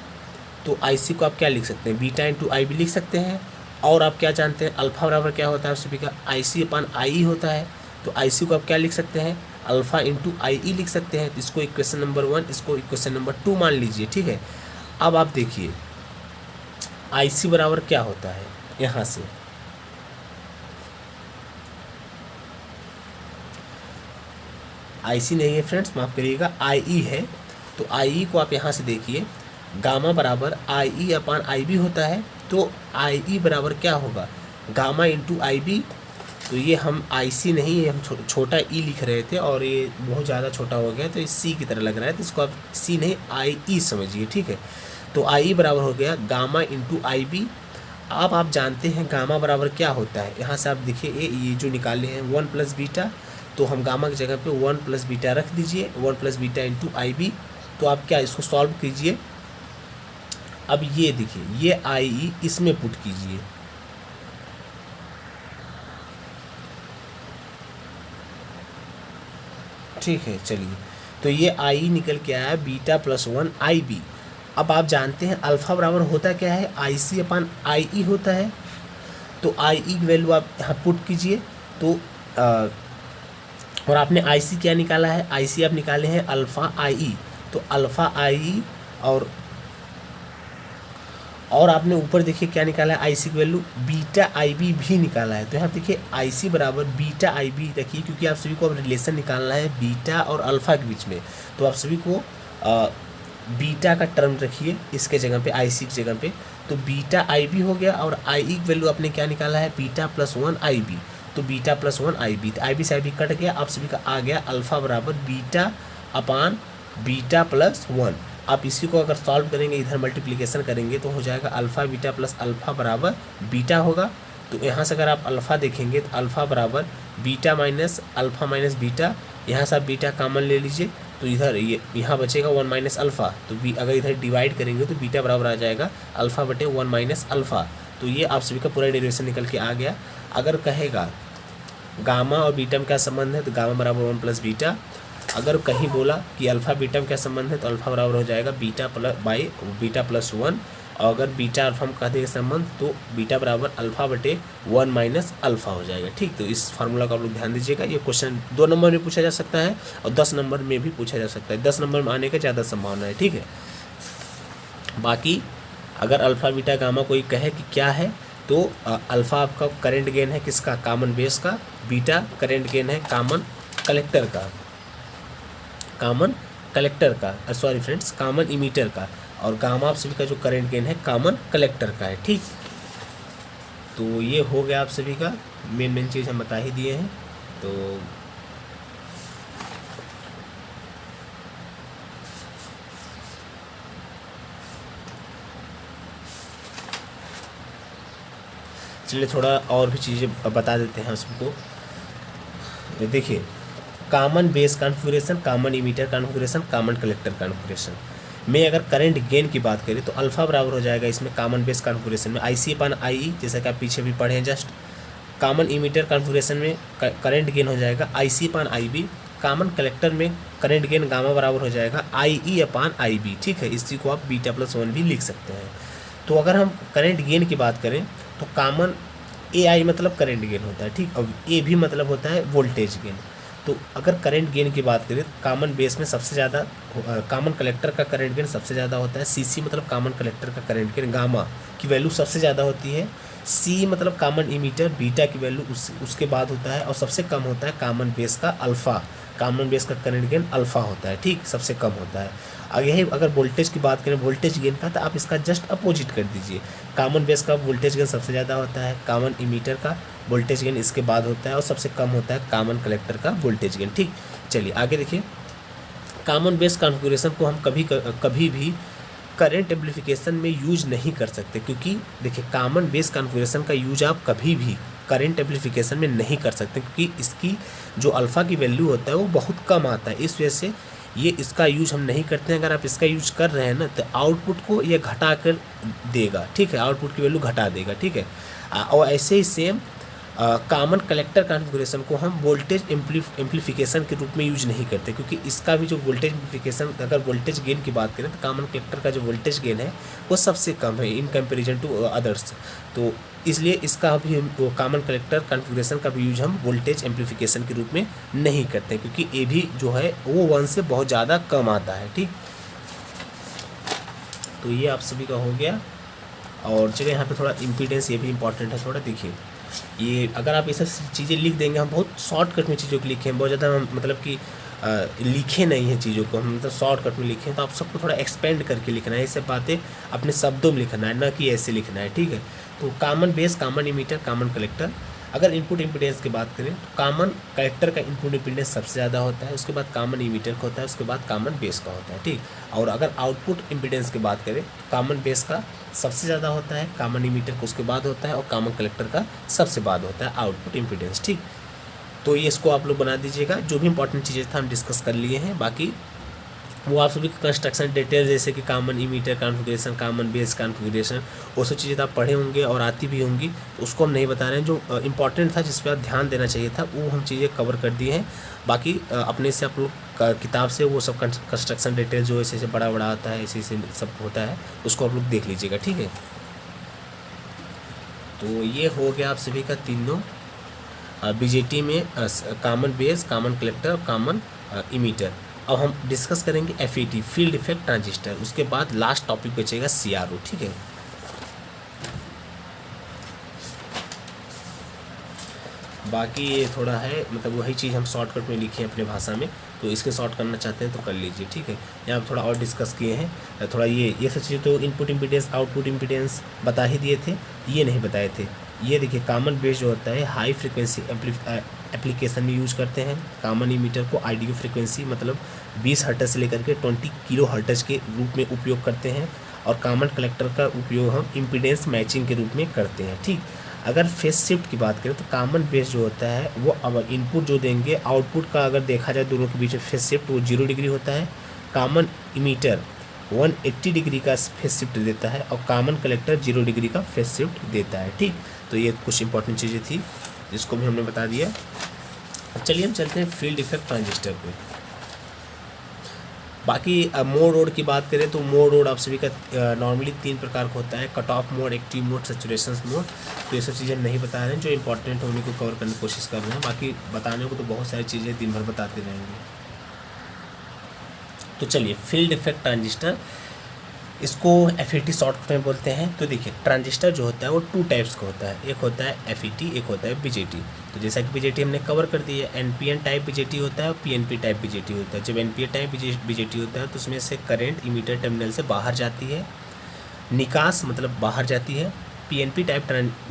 तो IC को आप क्या लिख सकते हैं? बीटा × IB लिख सकते हैं। और आप क्या जानते हैं अल्फ़ा बराबर क्या होता है आप सभी का? IC/IE होता है, तो IC को आप क्या लिख सकते हैं? अल्फ़ा × IE लिख सकते हैं। तो इसको इक्वेशन नंबर 1, इसको इक्वेशन नंबर 2 मान लीजिए। ठीक है, अब आप देखिए IC बराबर क्या होता है? यहाँ से IC नहीं है फ्रेंड्स, माफ़ करिएगा, IE है, तो IE को आप यहाँ से देखिए, गामा बराबर IE/IB होता है, तो IE बराबर क्या होगा? Gamma × IB। तो ये हम IC नहीं है, हम छोटा e लिख रहे थे और ये बहुत ज़्यादा छोटा हो गया तो ये C की तरह लग रहा है, तो इसको आप C नहीं IE समझिए। ठीक है, तो IE बराबर हो गया गामा × IB। अब आप जानते हैं गामा बराबर क्या होता है, यहाँ से आप देखिए ये जो निकाले हैं 1 + बीटा, तो हम गामा की जगह पे 1 + बीटा रख दीजिए, 1 + बीटा × IB। तो आप क्या इसको सॉल्व कीजिए। अब ये देखिए, ये IE इसमें पुट कीजिए, ठीक है। चलिए, तो ये IE निकल के आया बीटा +1 IB। अब आप जानते हैं अल्फ़ा बराबर होता क्या है? IC/IE होता है, तो IE की वैल्यू आप यहाँ पुट कीजिए। तो और आपने IC क्या निकाला है? IC आप निकाले हैं अल्फ़ा IE, तो अल्फ़ा IE और आपने ऊपर देखिए क्या निकाला है? IC की वैल्यू बीटा IB भी निकाला है। तो यहाँ देखिए IC बराबर बीटा IB रखिए, क्योंकि आप सभी को अब रिलेशन निकालना है बीटा और अल्फ़ा के बीच में, तो आप सभी को बीटा का टर्म रखिए इसके जगह पे, IC की जगह पे, तो बीटा IB हो गया। और IE की वैल्यू आपने क्या निकाला है? बीटा +1 IB, तो बीटा +1 IB, तो IB से IB कट गया, आप सभी का आ गया अल्फ़ा बराबर बीटा +1। आप इसी को अगर सॉल्व करेंगे, इधर मल्टीप्लिकेशन करेंगे, तो हो जाएगा अल्फ़ा बीटा + अल्फ़ा बराबर बीटा होगा। तो यहाँ से अगर आप अल्फ़ा देखेंगे तो अल्फ़ा बराबर beta minus alpha minus beta, यहाँ से आप बीटा कॉमन ले लीजिए, तो इधर ये यहाँ बचेगा 1 - अल्फ़ा, तो अगर इधर डिवाइड करेंगे तो बीटा बराबर आ जाएगा अल्फ़ा/1 - अल्फ़ा। तो ये आप सभी का पूरा डेरिवेशन निकल के आ गया। अगर कहेगा गामा और बीटा में क्या संबंध है, तो गामा बराबर 1 + बीटा। अगर कहीं बोला कि अल्फ़ा बीटा में क्या संबंध है, तो अल्फ़ा बराबर हो जाएगा बीटा + 1 और अगर बीटा अल्फा हम कह देंगे संबंध तो बीटा बराबर अल्फा बटे 1 माइनस अल्फा हो जाएगा। ठीक, तो इस फार्मूला का आप लोग ध्यान दीजिएगा। ये क्वेश्चन 2 नंबर में पूछा जा सकता है और 10 नंबर में भी पूछा जा सकता है। 10 नंबर में आने का ज़्यादा संभावना है। ठीक है, बाकी अगर अल्फा बीटा गामा कोई कहे कि क्या है तो अल्फा आपका करंट गेन है किसका, कॉमन बेस का। बीटा करंट गेन है कॉमन कलेक्टर का, कॉमन कलेक्टर का, सॉरी फ्रेंड्स, कॉमन इमीटर का। और गामा आप सभी का जो करंट गेन है कॉमन कलेक्टर का है। ठीक, तो ये हो गया आप सभी का, मेन चीज़ हम बता ही दिए हैं। तो चलिए थोड़ा और भी चीज़ें बता देते हैं सबको। देखिए, common base configuration, common emitter configuration, common collector configuration में अगर करंट गेन की बात करें तो अल्फा बराबर हो जाएगा इसमें कॉमन बेस कॉन्फ़िगरेशन में IC/IE, जैसा कि आप पीछे भी पढ़े हैं जस्ट। कॉमन इमीटर कॉन्फ़िगरेशन में करंट गेन हो जाएगा IC/IB। कॉमन कलेक्टर में करंट गेन गामा बराबर हो जाएगा IE/IB। ठीक है, इसी को आप बीटा+1 भी लिख सकते हैं। तो अगर हम करंट गेन की बात करें तो कॉमन AI मतलब करंट गेन होता है। ठीक, और A भी मतलब होता है वोल्टेज गेन। तो अगर करंट गेन की बात करें तो कॉमन बेस में सबसे ज़्यादा, कॉमन कलेक्टर का करंट गेन सबसे ज़्यादा होता है। CC मतलब कॉमन कलेक्टर का करंट गेन, गामा की वैल्यू सबसे ज़्यादा होती है। C मतलब कॉमन इमीटर, बीटा की वैल्यू उसके बाद होता है। और सबसे कम होता है कॉमन बेस का अल्फ़ा, कॉमन बेस का करंट गेन अल्फ़ा होता है। ठीक, सबसे कम होता है। और यही अगर वोल्टेज की बात करें, वोल्टेज गेन का, तो आप इसका जस्ट अपोजिट कर दीजिए। कॉमन बेस का वोल्टेज गेन सबसे ज़्यादा होता है, कॉमन इमीटर का वोल्टेज गेन इसके बाद होता है और सबसे कम होता है कॉमन कलेक्टर का वोल्टेज गेन। ठीक, चलिए आगे देखिए। कॉमन बेस कॉन्फ़िगरेशन को हम कभी भी करंट एम्प्लीफिकेशन में यूज नहीं कर सकते, क्योंकि देखिए कॉमन बेस कॉन्फ़िगरेशन का यूज आप कभी भी करंट एम्प्लीफिकेशन में नहीं कर सकते, क्योंकि इसकी जो अल्फ़ा की वैल्यू होता है वो बहुत कम आता है। इस वजह से ये इसका यूज हम नहीं करते हैं। अगर आप इसका यूज कर रहे हैं ना तो आउटपुट को ये घटा कर देगा। ठीक है, आउटपुट की वैल्यू घटा देगा। ठीक है, और ऐसे ही सेम कॉमन कलेक्टर कॉन्फ़िगरेशन को हम वोल्टेज एम्प्लीफिकेशन के रूप में यूज नहीं करते, क्योंकि इसका भी जो वोल्टेज एम्प्लीफिकेशन, अगर वोल्टेज गेन की बात करें तो कॉमन कलेक्टर का जो वोल्टेज गेन है वो सबसे कम है इन कंपैरिजन टू अदर्स। तो इसलिए इसका भी कॉमन कलेक्टर कॉन्फ़िगरेशन का भी यूज हम वोल्टेज एम्प्लीफिकेशन के रूप में नहीं करते, क्योंकि ये भी जो है वो 1 से बहुत ज़्यादा कम आता है। ठीक, तो ये आप सभी का हो गया। और चलिए यहाँ पे थोड़ा इम्पीडेंस, ये भी इंपॉर्टेंट है थोड़ा। देखिए, ये अगर आप ये सब चीज़ें लिख देंगे, हम बहुत शॉर्टकट में चीज़ों को लिखे हैं, बहुत ज़्यादा हम मतलब कि लिखे नहीं हैं चीज़ों को, हम मतलब शॉर्टकट में लिखे हैं। तो आप सबको थोड़ा एक्सपेंड करके लिखना है, ये सब बातें अपने शब्दों में लिखना है, ना कि ऐसे लिखना है। ठीक है, तो common base, common emitter, common collector. अगर इनपुट इम्पीडेंस की बात करें तो कॉमन कलेक्टर का इनपुट इम्पीडेंस सबसे ज़्यादा होता है, उसके बाद कॉमन इमीटर का होता है, उसके बाद कॉमन बेस का होता है। ठीक, और अगर आउटपुट इम्पीडेंस की बात करें तो कॉमन बेस का सबसे ज़्यादा होता है, कॉमन इमीटर का उसके बाद होता है और कॉमन कलेक्टर का सबसे बाद होता है आउटपुट इम्पीडेंस। ठीक, तो ये इसको आप लोग बना दीजिएगा। जो भी इंपॉर्टेंट चीज़ें था हम डिस्कस कर लिए हैं, बाकी वो आप सभी कंस्ट्रक्शन डिटेल जैसे कि common emitter configuration, common base configuration, वो सब चीज़ें तो आप पढ़े होंगे और आती भी होंगी, तो उसको हम नहीं बता रहे हैं। जो इंपॉर्टेंट था, जिस पर आप ध्यान देना चाहिए था, वो हम चीज़ें कवर कर दिए हैं। बाकी अपने से आप लोग किताब से वो सब कंस्ट्रक्शन डिटेल जो ऐसे बड़ा बड़ा आता है, ऐसे सब होता है, उसको आप लोग देख लीजिएगा। ठीक है, तो ये हो गया आप सभी का तीनों BJT में common base, common collector, common emitter. अब हम डिस्कस करेंगे FET, फील्ड इफेक्ट ट्रांजिस्टर। उसके बाद लास्ट टॉपिक बचेगा CRO। ठीक है, बाकी ये थोड़ा है मतलब वही चीज़ हम शॉर्टकट में लिखे हैं अपने भाषा में, तो इसके शॉर्ट करना चाहते हैं तो कर लीजिए। ठीक है, यहाँ पर थोड़ा और डिस्कस किए हैं थोड़ा। ये सब चीज़ें तो इनपुट इम्पीडेंस, आउटपुट इम्पीडेंस बता ही दिए थे, ये नहीं बताए थे। ये देखिए, कॉमन बेस जो होता है हाई फ्रिक्वेंसी एप्लीकेशन में यूज़ करते हैं। कॉमन इमीटर को आईडीओ फ्रिक्वेंसी मतलब 20 हर्ट्ज से लेकर के 20 किलो हर्ट्ज के रूप में उपयोग करते हैं। और कॉमन कलेक्टर का उपयोग हम इम्पीडेंस मैचिंग के रूप में करते हैं। ठीक, अगर फेस शिफ्ट की बात करें तो कॉमन बेस जो होता है वो अब इनपुट जो देंगे, आउटपुट का अगर देखा जाए दोनों के बीच में फेस शिफ्ट वो 0 डिग्री होता है। कॉमन इमीटर 180 डिग्री का फेस शिफ्ट देता है और कॉमन कलेक्टर 0 डिग्री का फेस शिफ्ट देता है। ठीक, तो ये कुछ इंपॉर्टेंट चीज़ें थी जिसको भी हमने बता दिया। अब चलिए हम चलते हैं फील्ड इफेक्ट ट्रांजिस्टर पे। बाकी मोड रोड की बात करें तो मोड रोड आप सभी का नॉर्मली 3 प्रकार का होता है, cut off mode, active mode, saturation mode. तो ये सब चीज़ें नहीं बता रहे हैं, जो इंपॉर्टेंट है उन्हीं को कवर करने की कोशिश कर रहे हैं। बाकी बताने को तो बहुत सारी चीज़ें दिन भर बताते रहेंगे। तो चलिए, फील्ड इफेक्ट ट्रांजिस्टर, इसको FET शॉर्ट में बोलते हैं। तो देखिए, ट्रांजिस्टर जो होता है वो 2 टाइप्स का होता है, एक होता है FET, एक होता है BJT। तो जैसा कि BJT हमने कवर कर दी है, NPN टाइप BJT होता है और PNP टाइप BJT होता है। जब NPN टाइप BJT होता है तो उसमें से करंट इमीटर टर्मिनल से बाहर जाती है, निकास मतलब बाहर जाती है। PNP टाइप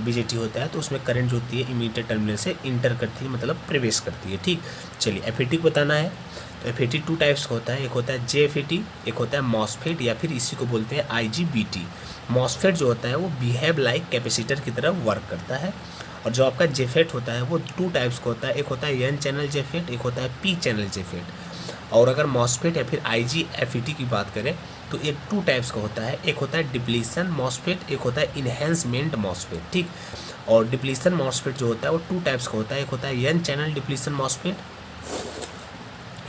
BJT होता है तो उसमें करंट जो होती है इमीटर टर्मिनल से इंटर करती है, मतलब प्रवेश करती है। ठीक, चलिए FET को बताना है। तो FET 2 टाइप्स का होता है, एक होता है JFET, एक होता है MOSFET, या फिर इसी को बोलते हैं IGBT। MOSFET जो होता है वो बिहेव लाइक कैपेसिटर की तरह वर्क करता है। और जो आपका JFET होता है वो 2 टाइप्स का होता है, एक होता है N चैनल JFET, एक होता है P चैनल JFET। और अगर MOSFET या फिर IGFET की बात करें तो एक 2 टाइप्स का होता है, एक होता है डिप्लीशन MOSFET, एक होता है इन्हेंसमेंट MOSFET। ठीक, और डिप्लीशन MOSFET जो होता है वो 2 टाइप्स का होता है, एक होता है N channel depletion MOSFET,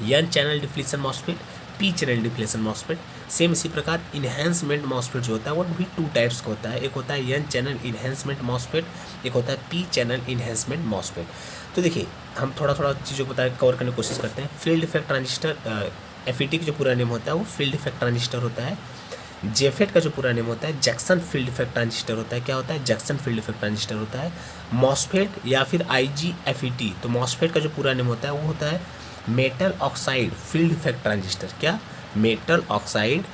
N channel depletion MOSFET, P channel depletion MOSFET। Same इसी प्रकार इन्हेंसमेंट MOSFET जो होता है वो भी 2 टाइप्स का होता है, एक होता है N चैनल इन्हेंसमेंट MOSFET, एक होता है P चैनल इन्हेंसमेंट MOSFET। तो देखिए, हम थोड़ा थोड़ा चीज़ों को कवर करने की कोशिश करते हैं। फील्ड इफेक्ट ट्रांजिस्टर, FET का जो पूरा नेम होता है वो फील्ड इफेक्ट ट्रांजिस्टर होता है। JFET का जो पूरा नेम होता है जैक्सन फील्ड इफेक्ट ट्रांजिस्टर होता है। क्या होता है? जैक्सन फील्ड इफेक्ट ट्रांजिस्टर होता है। MOSFET या फिर IGFET, तो MOSFET का जो पूरा नेम होता है वो होता है metal oxide field effect transistor. क्या? Metal oxide,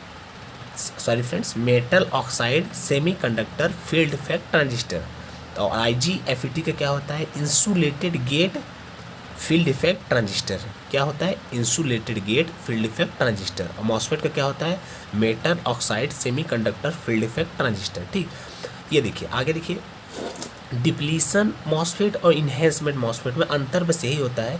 sorry friends, metal oxide semiconductor field effect transistor. और IGFET का क्या होता है? Insulated gate field effect transistor. क्या होता है? Insulated gate field effect transistor. और MOSFET का क्या होता है? Metal oxide semiconductor field effect transistor. ठीक, ये देखिए, आगे देखिए, डिप्लीशन MOSFET और इन्हेंसमेंट MOSFET में अंतर बस यही होता है,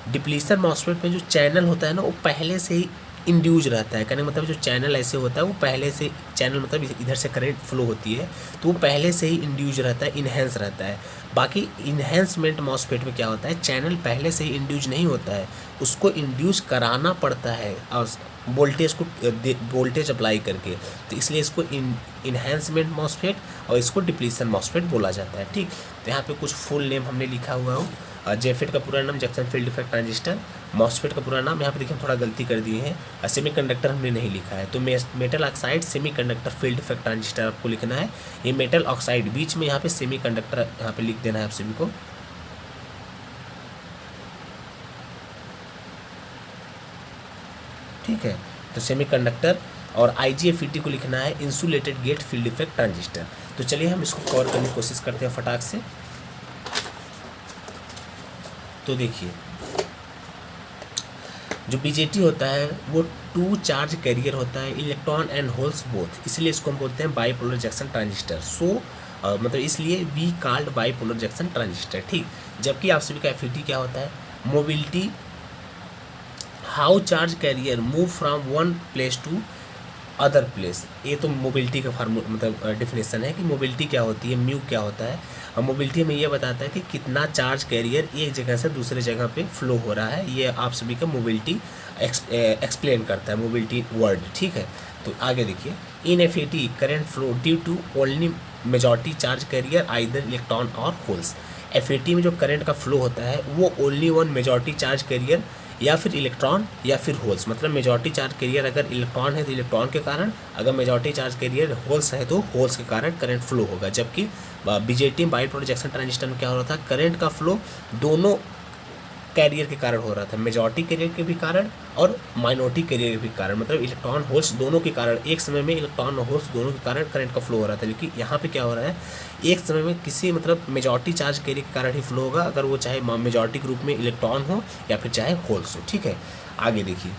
डिप्लीशन MOSFET में जो चैनल होता है ना वो पहले से ही इंड्यूज रहता है। कहने का मतलब जो चैनल ऐसे होता है वो पहले से, चैनल मतलब इधर से करंट फ्लो होती है तो वो पहले से ही इंड्यूज रहता है, इन्हेंस रहता है। बाकी इन्हेंसमेंट MOSFET में क्या होता है? चैनल पहले से ही इंड्यूज नहीं होता है, उसको इंड्यूस कराना पड़ता है और वोल्टेज को वोल्टेज अप्लाई करके। तो इसलिए इसको इन्हेंसमेंट MOSFET और इसको डिप्लीशन MOSFET बोला जाता है। ठीक, तो यहाँ पे कुछ फुल नेम हमने लिखा हुआ हो। JFET का पूरा नाम Jackson field effect transistor, MOSFET का पूरा नाम, यहाँ पे देखिए हम थोड़ा गलती कर दिए हैं, सेमीकंडक्टर हमने नहीं लिखा है, तो metal oxide semiconductor field effect transistor आपको लिखना है। ये मेटल ऑक्साइड बीच में यहाँ पे सेमीकंडक्टर यहाँ पे लिख देना है आप सभी को। ठीक है, तो सेमीकंडक्टर, और IGFET को लिखना है insulated gate field effect transistor. तो चलिए हम इसको कवर करने की कोशिश करते हैं फटाक से। तो देखिए, जो BJT होता है वो 2 चार्ज कैरियर होता है, इलेक्ट्रॉन एंड होल्स बोथ, इसलिए इसको हम बोलते हैं बाईपोलर जंक्शन ट्रांजिस्टर। मतलब इसलिए we called bipolar junction transistor. ठीक, जबकि आप सभी का FET क्या होता है? Mobility, how charge carrier move from one place to other place. ये तो मोबिलिटी का फार्मूला मतलब डेफिनेशन है कि मोबिलिटी क्या होती है, म्यू क्या होता है। और मोबिलिटी में ये बताता है कि कितना चार्ज कैरियर एक जगह से दूसरे जगह पे फ्लो हो रहा है। ये आप सभी का मोबिलिटी एक्सप्लेन करता है, मोबिलिटी वर्ड। ठीक है, तो आगे देखिए, in FET current flow due to only majority charge carrier either electron और होल्स। FET में जो करंट का फ्लो होता है वो only one majority charge carrier या फिर इलेक्ट्रॉन या फिर होल्स, मतलब मेजॉरिटी चार्ज कैरियर अगर इलेक्ट्रॉन है तो इलेक्ट्रॉन के कारण, अगर मेजॉरिटी चार्ज कैरियर होल्स है तो होल्स के कारण करंट फ्लो होगा। जबकि BJT बाईपोलर जंक्शन ट्रांजिस्टर में क्या हो रहा था? करंट का फ्लो दोनों कैरियर के कारण हो रहा था, मेजॉरिटी कैरियर के भी कारण और माइनॉरिटी कैरियर के भी कारण, मतलब इलेक्ट्रॉन होल्स दोनों के कारण, एक समय में इलेक्ट्रॉन और होल्स दोनों के कारण करंट का फ्लो हो रहा था। लेकिन यहाँ पे क्या हो रहा है? एक समय में किसी मतलब मेजॉरिटी चार्ज कैरियर के कारण ही फ्लो होगा, अगर वो चाहे मेजॉरिटी के रूप में इलेक्ट्रॉन हो या फिर चाहे होल्स हो। ठीक है, आगे देखिए,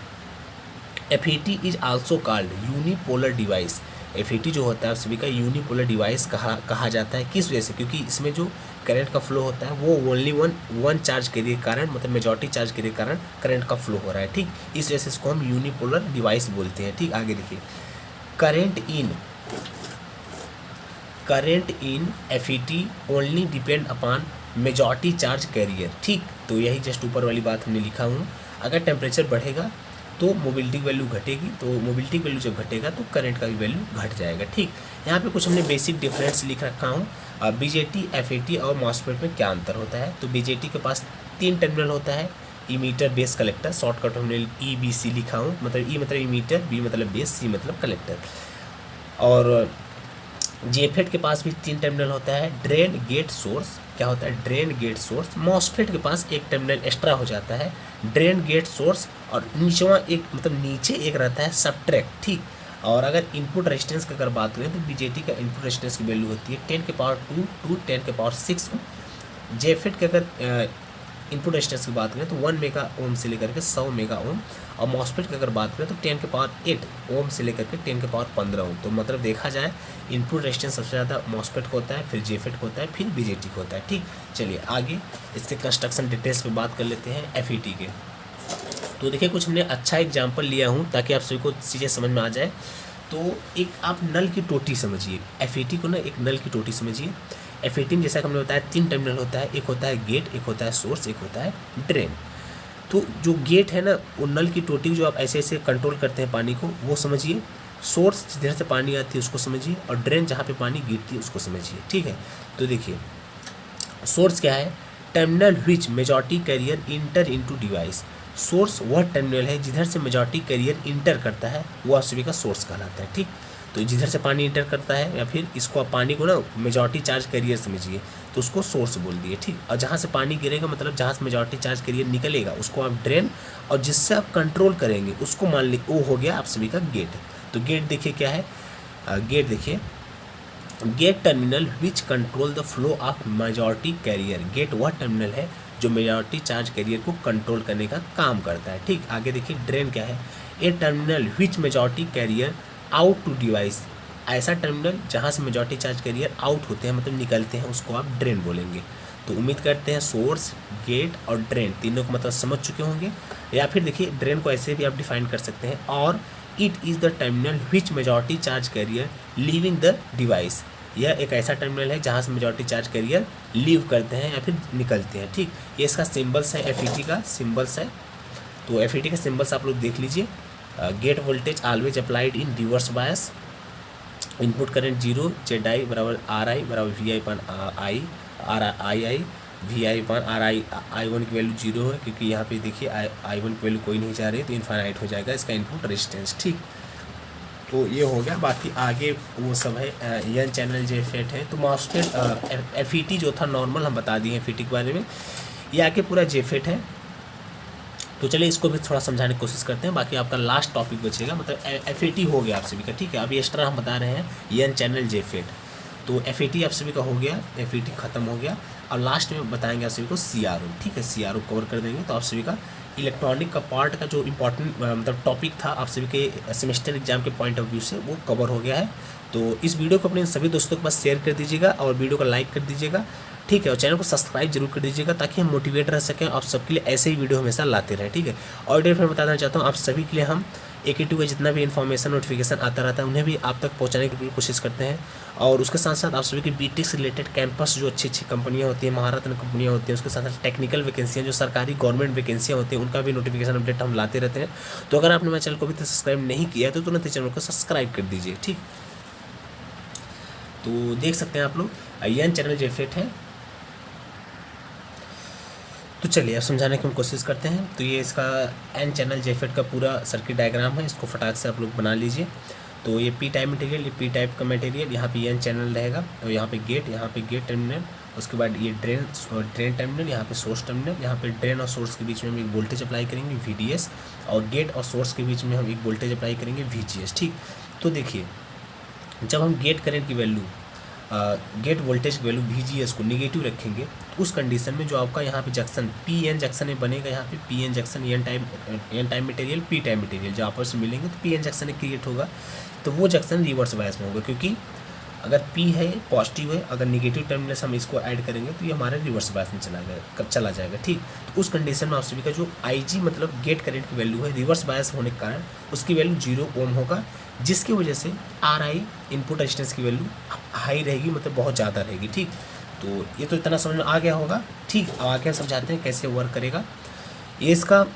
FET is also called unipolar device. FET जो होता है आप सभी का यूनिपोलर डिवाइस कहा जाता है। किस वजह से? क्योंकि इसमें जो करंट का फ्लो होता है वो ओनली वन चार्ज कैरियर के कारण, मतलब मेजॉरिटी चार्ज कैरियर के कारण करंट का फ्लो हो रहा है। ठीक, इस वजह से इसको हम यूनिपोलर डिवाइस बोलते हैं। ठीक, आगे देखिए, current in FET only depend upon majority charge career. ठीक, तो यही जस्ट ऊपर वाली बात हमने लिखा हूँ। अगर टेम्परेचर बढ़ेगा तो मोबिलिटी वैल्यू घटेगी, तो मोबिलिटी वैल्यू जब घटेगा तो करंट का भी वैल्यू घट जाएगा। ठीक, यहाँ पे कुछ हमने बेसिक डिफरेंस लिख रखा हूँ। बीजेटी, एफएटी और मॉसफेट में क्या अंतर होता है। तो बीजेटी के पास 3 टर्मिनल होता है, इमीटर, बेस, कलेक्टर। शॉर्टकट हमने EBC लिखा हूँ, मतलब E मतलब इमीटर, B मतलब बेस, C मतलब कलेक्टर। और जेफेट के पास भी 3 टर्मिनल होता है, ड्रेन, गेट, सोर्स। क्या होता है, ड्रेन, गेट, सोर्स। मॉसफेट के पास एक टर्मिनल एक्स्ट्रा हो जाता है, ड्रेन, गेट, सोर्स, और नीचवा एक, मतलब नीचे एक रहता है सबट्रैक्ट। ठीक, और अगर इनपुट रेजिस्टेंस की अगर बात करें तो बीजेटी का इनपुट रेजिस्टेंस की वैल्यू होती है 10 के पावर 2 टू 10 के पावर 6। जेफेट के अगर इनपुट रेजिस्टेंस की बात करें तो 1 मेगा ओम से लेकर के 100 मेगा ओम, और मॉसफेट की अगर बात करें तो 10 के पावर 8 ओम से लेकर के 10 के पावर 15 ओम। तो मतलब देखा जाए इनपुट रेजिस्टेंस सबसे ज़्यादा मॉसफेट को होता है, फिर जेफेट को होता है, फिर बीजेटी को होता है। ठीक, चलिए आगे इसके कंस्ट्रक्शन डिटेल्स पे बात कर लेते हैं एफईटी के। तो देखिए कुछ हमने अच्छा एग्जाम्पल लिया हूँ ताकि आप सभी को चीज़ें समझ में आ जाए। तो एक आप नल की टोटी समझिए, एफईटी को ना एक नल की टोटी समझिए। एफईटी में जैसा कि हमने बताया 3 टर्मिनल होता है, एक होता है गेट, एक होता है सोर्स, एक होता है ड्रेन। तो जो गेट है ना, वो नल की टोटी जो आप ऐसे ऐसे कंट्रोल करते हैं पानी को, वो समझिए। सोर्स जिधर से पानी आती है उसको समझिए, और ड्रेन जहाँ पे पानी गिरती है उसको समझिए। ठीक है, तो देखिए सोर्स क्या है, terminal which majority carrier enter into device. Source वह टर्मिनल है जिधर से मेजॉरिटी कैरियर इंटर करता है, वो आप सभी का सोर्स कहलाता है। ठीक, तो जिधर से पानी इंटर करता है, या फिर इसको आप पानी को ना मेजॉरिटी चार्ज कैरियर समझिए, तो उसको सोर्स बोल दिए। ठीक, और जहाँ से पानी गिरेगा मतलब जहाँ से मेजॉरिटी चार्ज कैरियर निकलेगा उसको आप ड्रेन, और जिससे आप कंट्रोल करेंगे उसको मान ली वो हो गया आप सभी का गेट। तो गेट देखिए क्या है, गेट देखिए, gate terminal which control the flow of majority carrier. Gate वह टर्मिनल है जो मेजॉरिटी चार्ज कैरियर को कंट्रोल करने का काम करता है। ठीक, आगे देखिए ड्रेन क्या है, a terminal which majority carrier out to device. ऐसा टर्मिनल जहाँ से मेजॉरिटी चार्ज कैरियर आउट होते हैं, मतलब निकलते हैं, उसको आप ड्रेन बोलेंगे। तो उम्मीद करते हैं सोर्स, गेट और ड्रेन तीनों को मतलब समझ चुके होंगे। या फिर देखिए ड्रेन को ऐसे भी आप डिफाइन कर सकते हैं, और it is the terminal which majority charge career leaving the device. यह एक ऐसा टर्मिनल है जहाँ से मेजॉरिटी चार्ज कैरियर लीव करते हैं या फिर निकलते हैं। ठीक, ये इसका सिंबल्स है, एफईटी का सिंबल्स है। तो एफईटी का सिंबल्स आप लोग देख लीजिए। Gate voltage always applied in reverse bias, input current 0, Z I बराबर आर आई बराबर वी आई पान आई, आर आई आई वी आई पान आर आई। आई वन की वैल्यू 0 है क्योंकि यहाँ पे देखिए आई वन की वैल्यू कोई नहीं जा रही है, तो इनफाइनाइट हो जाएगा इसका इनपुट रेजिस्टेंस। ठीक, तो ये हो गया, बाकी आगे वो सब है। एन चैनल जेफेट है, तो मॉसफेट एफईटी जो था नॉर्मल हम बता दिए एफईटी के बारे में, ये आके पूरा जेफेट है। तो चलिए इसको भी थोड़ा समझाने की कोशिश करते हैं, बाकी आपका लास्ट टॉपिक बचेगा, मतलब एफईटी हो गया आप सभी का। ठीक है, अभी एक्स्ट्रा हम बता रहे हैं एन चैनल जेफेट। तो एफईटी आप सभी का हो गया, एफईटी ख़त्म हो गया, और लास्ट में बताएंगे आप सभी को सीआरओ। ठीक है, सीआरओ कवर कर देंगे, तो आप सभी का इलेक्ट्रॉनिक का पार्ट का जो इम्पोर्टेंट मतलब टॉपिक था आप सभी के सेमेस्टर एग्जाम के पॉइंट ऑफ व्यू से, वो कवर हो गया है। तो इस वीडियो को अपने सभी दोस्तों के पास शेयर कर दीजिएगा, और वीडियो को लाइक कर दीजिएगा। ठीक है, और चैनल को सब्सक्राइब जरूर कर दीजिएगा ताकि हम मोटिवेट रह सकें, आप सबके लिए ऐसे ही वीडियो हमेशा लाते रहें। ठीक है, और डेट में बताना चाहता हूँ आप सभी के लिए हम AK2 का जितना भी इन्फॉर्मेशन नोटिफिकेशन आता रहता है उन्हें भी आप तक पहुंचाने की पूरी कोशिश करते हैं। और उसके साथ साथ आप सभी के बीटेक से रिलेटेड कैंपस जो अच्छी अच्छी कंपनियां होती हैं, महारत्न कंपनियां होती हैं, उसके साथ साथ टेक्निकल वैकेंसियां जो सरकारी गवर्नमेंट वैकेंसियां होती हैं, उनका भी नोटिफिकेशन अपडेट हम लाते रहते हैं। तो अगर आपने मेरे चैनल को भी सब्सक्राइब नहीं किया है तो तुरंत चैनल को सब्सक्राइब कर दीजिए। ठीक, तो देख सकते हैं आप लोग एन चैनल जेफेट है। तो चलिए अब समझाने की हम कोशिश करते हैं। तो ये इसका एन चैनल जेफेट का पूरा सर्किट डायग्राम है, इसको फटाक से आप लोग बना लीजिए। तो ये पी टाइप मटेरियल, ये पी टाइप का मटेरियल, यहाँ पे एन चैनल रहेगा, और यहाँ पे गेट टर्मिनल, उसके बाद ये ड्रेन टर्मिनल, यहाँ पे सोर्स टर्मिनल, यहाँ पे ड्रेन और सोर्स के बीच में हम एक वोल्टेज अप्लाई करेंगे VDS, और गेट और सोर्स के बीच में हम एक वोल्टेज अप्लाई करेंगे VGS। ठीक, तो देखिए जब हम गेट करंट की वैल्यू गेट वोल्टेज की वैल्यू VGS को निगेटिव रखेंगे, तो उस कंडीशन में जो आपका यहाँ पे जंक्शन PN जंक्शन में बनेगा, यहाँ पे PN junction N type material P type material जो आपस में मिलेंगे तो PN जंक्शन क्रिएट होगा। तो वो जंक्शन रिवर्स बायस में होगा, क्योंकि अगर P है पॉजिटिव है, अगर निगेटिव टर्मिनल हम इसको ऐड करेंगे तो ये हमारे रिवर्स बायस में चला जाएगा। ठीक, तो उस कंडीशन में आप सभी का जो IG मतलब गेट करंट की वैल्यू है रिवर्स बायस होने के कारण उसकी वैल्यू 0 ओम होगा, जिसकी वजह से RI इनपुट रेजिस्टेंस की वैल्यू हाई रहेगी, मतलब बहुत ज़्यादा रहेगी। ठीक, तो ये तो इतना समझ में आ गया होगा। ठीक, अब आगे समझाते हैं कैसे वर्क करेगा। ये इसका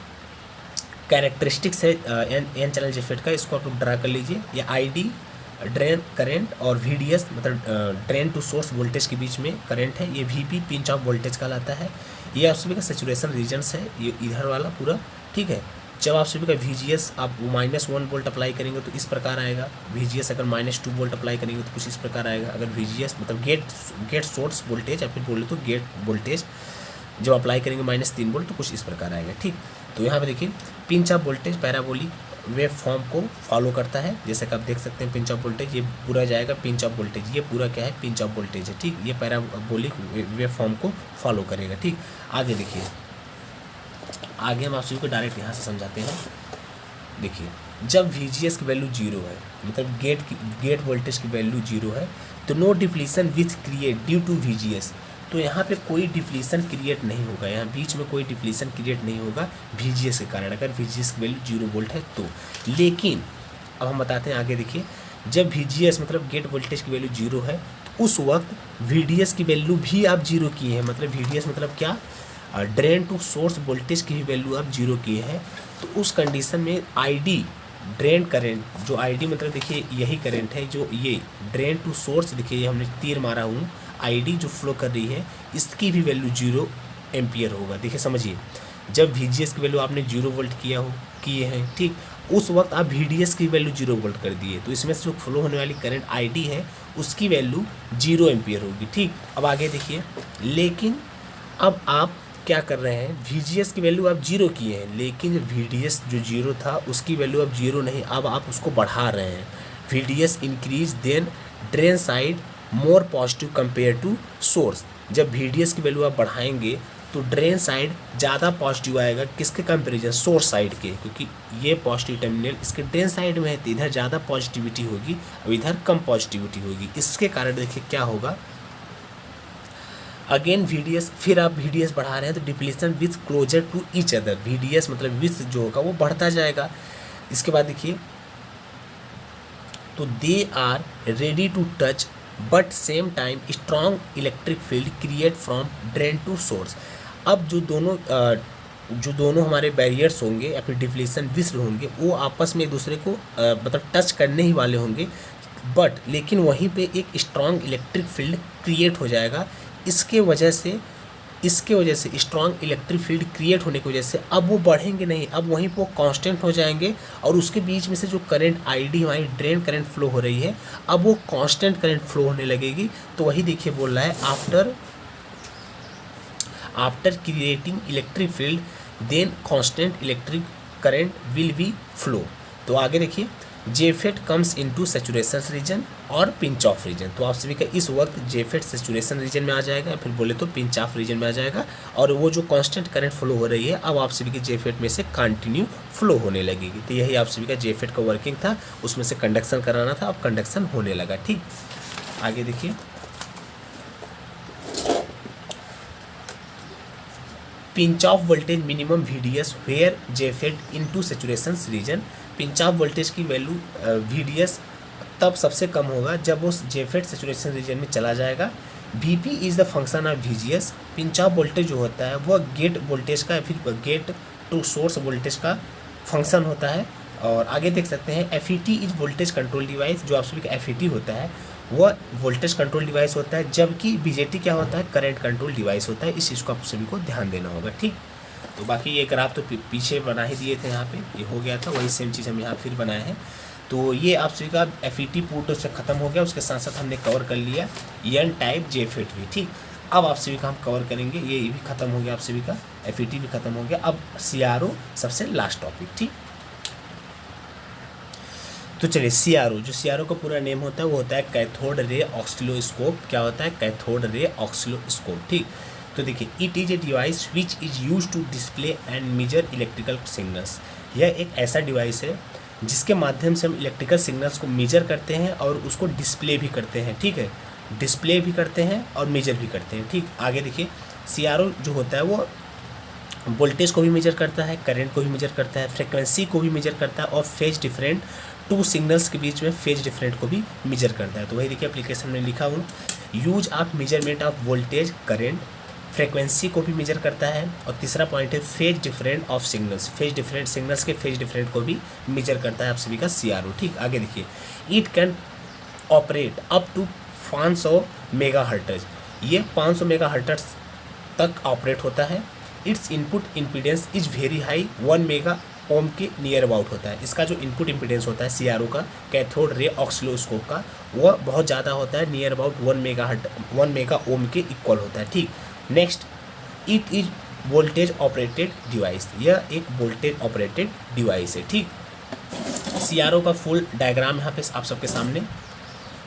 कैरेक्टरिस्टिक्स है एन चैनल जेफेट का, इसको आप लोग ड्रा कर लीजिए। ये ID ड्रेन करंट और VDS मतलब ड्रेन टू सोर्स वोल्टेज के बीच में करंट है। ये VP पिंच ऑफ वोल्टेज कहलाता है। ये आप सभी का सेचुरेशन रीजन्स है, ये इधर वाला पूरा, ठीक है। जब आप सभी का VGS आप -1 वोल्ट अप्लाई करेंगे तो इस प्रकार आएगा। VGS अगर -2 वोल्ट अप्लाई करेंगे तो कुछ इस प्रकार आएगा। अगर VGS मतलब गेट सोर्स वोल्टेज या फिर बोले तो गेट वोल्टेज जब अप्लाई करेंगे -3 वोल्ट तो कुछ इस प्रकार आएगा, ठीक। तो यहाँ पे देखिए pinch off voltage parabolic wave form को फॉलो करता है। जैसे कि आप देख सकते हैं पिंच ऑफ वोल्टेज, ये पूरा जाएगा पिंच ऑफ वोल्टेज, ये पूरा क्या है पिंच ऑफ वोल्टेज है, ठीक। ये पैराबोलिक वेव फॉर्म को फॉलो करेगा, ठीक। आगे देखिए, आगे हम आप सभी को डायरेक्ट यहाँ से समझाते हैं। देखिए जब VGS की वैल्यू 0 है मतलब गेट वोल्टेज की वैल्यू 0 है तो no depletion which create due to VGS, तो यहाँ पे कोई डिप्लीशन क्रिएट नहीं होगा, यहाँ बीच में कोई डिप्लीशन क्रिएट नहीं होगा VGS के कारण, अगर VGS की वैल्यू 0 वोल्ट है तो। लेकिन अब हम बताते हैं आगे देखिए, जब VGS मतलब गेट वोल्टेज की वैल्यू 0 है तो उस वक्त VDS की वैल्यू भी आप 0 किए हैं। मतलब VDS मतलब क्या, ड्रेन टू सोर्स वोल्टेज की भी वैल्यू आप 0 किए हैं, तो उस कंडीशन में ID ड्रेन करंट, जो ID मतलब देखिए यही करंट है जो ये ड्रेन टू सोर्स, देखिए ये हमने तीर मारा हूँ, ID जो फ्लो कर रही है इसकी भी वैल्यू 0 एम्पियर होगा। देखिए समझिए, जब VGS की वैल्यू आपने 0 वोल्ट किए हैं, ठीक, उस वक्त आप VDS की वैल्यू 0 वोल्ट कर दिए, तो इसमें से जो फ्लो होने वाली करंट ID है उसकी वैल्यू 0 एम्पियर होगी, ठीक। अब आगे देखिए, लेकिन अब आप क्या कर रहे हैं, VGS की वैल्यू आप 0 किए हैं, लेकिन VDS जो 0 था उसकी वैल्यू अब 0 नहीं, अब आप उसको बढ़ा रहे हैं। VDS increase then drain side more positive compare to source. जब VDS की वैल्यू आप बढ़ाएंगे तो ड्रेन साइड ज़्यादा पॉजिटिव आएगा, किसके कंपेरिजन, सोर्स साइड के, क्योंकि ये पॉजिटिव टर्मिनल इसके ड्रेन साइड में है तो इधर ज़्यादा पॉजिटिविटी होगी और इधर कम पॉजिटिविटी होगी। इसके कारण देखिए क्या होगा, अगेन VDS, फिर आप VDS बढ़ा रहे हैं तो depletion with closer to each other, VDS मतलब विथ जो होगा वो बढ़ता जाएगा। इसके बाद देखिए, तो they are ready to touch but same time strong electric field create from drain to source. अब जो दोनों हमारे बैरियर्स होंगे या फिर डिप्लीशन विथ होंगे वो आपस में एक दूसरे को मतलब टच करने ही वाले होंगे, बट लेकिन वहीं पे एक स्ट्रॉन्ग इलेक्ट्रिक फील्ड क्रिएट हो जाएगा। इसके वजह से स्ट्रॉन्ग इलेक्ट्रिक फील्ड क्रिएट होने की वजह से अब वो बढ़ेंगे नहीं, अब वहीं पर वो कांस्टेंट हो जाएंगे और उसके बीच में से जो करंट ID हमारी ड्रेन करंट फ्लो हो रही है अब वो कांस्टेंट करंट फ्लो होने लगेगी। तो वही देखिए बोल रहा है after creating electric field then constant electric current will be flow. तो आगे देखिए, JFET comes into saturation region और पिंच ऑफ रीजन। तो आप सभी का इस वक्त जेफेट सैचुरेशन रीजन में आ जाएगा, फिर बोले तो पिंच ऑफ रीजन में आ जाएगा, और वो जो कांस्टेंट करंट फ्लो हो रही है अब आप सभी के जेफेट में से कंटिन्यू फ्लो होने लगेगी। तो यही आप सभी का जेफेट का वर्किंग था, उसमें से कंडक्शन कराना था, अब कंडक्शन होने लगा, ठीक। आगे देखिए, pinch off voltage minimum VDS where JFET into saturation region. Pinch off voltage की वैल्यू VDS तब सबसे कम होगा जब वो जेफेट सैचुरेशन रीजन में चला जाएगा। VP is the function of VGS। Pinch off voltage जो होता है वह गेट वोल्टेज का या फिर गेट टू सोर्स वोल्टेज का फंक्शन होता है। और आगे देख सकते हैं FET is voltage control device. जो आप सभी का FET होता है वह वोल्टेज कंट्रोल डिवाइस होता है, जबकि BJT क्या होता है, करंट कंट्रोल डिवाइस होता है। इस चीज़ को आप सभी को ध्यान देना होगा, ठीक। तो बाकी ये ग्राफ तो पीछे बना ही दिए थे, यहाँ पे ये हो गया था, वही सेम चीज़ हम यहाँ फिर बनाए हैं। तो ये आप सभी का FET पूर्ण से ख़त्म हो गया, उसके साथ साथ हमने कवर कर लिया N टाइप जेफेट भी, ठीक। अब आप सभी का हम कवर करेंगे, ये भी ख़त्म हो गया आप सभी का, FET भी ख़त्म हो गया। अब CRO सबसे लास्ट टॉपिक, ठीक। तो चलिए CRO, जो CRO का पूरा नेम होता है वो होता है कैथोड रे ऑक्सिलोस्कोप। क्या होता है, कैथोड रे ऑक्सिलोस्कोप, ठीक। तो देखिए, it is a device which is use to display and measure electrical signals. यह एक ऐसा डिवाइस है जिसके माध्यम से हम इलेक्ट्रिकल सिग्नल्स को मेजर करते हैं और उसको डिस्प्ले भी करते हैं, ठीक है। डिस्प्ले भी करते हैं और मेजर भी करते हैं, ठीक। आगे देखिए, CRO जो होता है वो वोल्टेज को भी मेजर करता है, करंट को भी मेजर करता है, फ्रिक्वेंसी को भी मेजर करता है और फेज डिफरेंट टू सिग्नल्स के बीच में फेज डिफरेंट को भी मेजर करता है। तो वही देखिए एप्लीकेशन में लिखा हूँ, use of measurement of voltage current frequency को भी मेजर करता है, और तीसरा पॉइंट है phase different of signals, phase different signals के फेज डिफरेंट को भी मेजर करता है आप सभी का CRO। ठीक, आगे देखिए, it can operate up to 500 megahertz, ये 500 मेगाहर्ट्ज तक ऑपरेट होता है। Its input impedance is very high, 1 mega ohm के नियर अबाउट होता है। इसका जो इनपुट इम्पीडेंस होता है CRO का, कैथोड रे ऑक्सिलोस्कोप का, वह बहुत ज़्यादा होता है, नियर अबाउट 1 मेगा ओम के इक्वल होता है। ठीक, next, it is voltage operated device, यह एक वोल्टेज ऑपरेटेड डिवाइस है। ठीक, CRO का फुल डायग्राम यहाँ पे आप सबके सामने,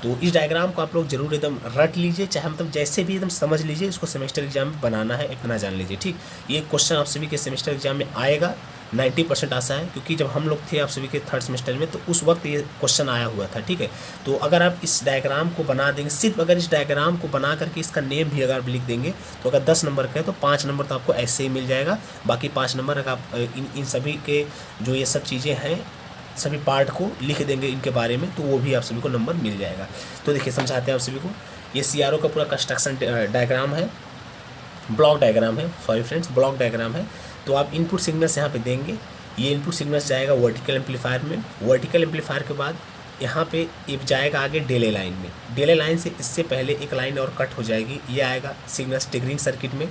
तो इस डायग्राम को आप लोग जरूर एकदम रट लीजिए, चाहे मतलब जैसे भी एकदम समझ लीजिए, इसको सेमेस्टर एग्जाम में बनाना है इतना जान लीजिए। ठीक, ये क्वेश्चन आप सभी के सेमेस्टर एग्जाम में आएगा, 90% आशा है, क्योंकि जब हम लोग थे आप सभी के 3rd सेमेस्टर में तो उस वक्त ये क्वेश्चन आया हुआ था। ठीक है, तो अगर आप इस डायग्राम को बना देंगे, सिर्फ अगर इस डायग्राम को बना करके इसका नेम भी अगर आप लिख देंगे, तो अगर 10 नंबर का है तो 5 नंबर तो आपको ऐसे ही मिल जाएगा। बाकी 5 नंबर अगर आप इन सभी के जो ये सब चीज़ें हैं, सभी पार्ट को लिख देंगे इनके बारे में, तो वो भी आप सभी को नंबर मिल जाएगा। तो देखिए, समझाते हैं आप सभी को, ये CRO का पूरा कंस्ट्रक्शन डायग्राम है, ब्लॉक डायग्राम है, सॉरी फ्रेंड्स, ब्लॉक डायग्राम है। तो आप इनपुट सिग्नल्स यहाँ पे देंगे, ये इनपुट सिग्नल्स जाएगा वर्टिकल एम्पलीफायर में, वर्टिकल एम्पलीफायर के बाद यहाँ पे ये जाएगा आगे डिले लाइन में, डिले लाइन से इससे पहले एक लाइन और कट हो जाएगी, ये आएगा सिग्नल्स ट्रिगरिंग सर्किट में,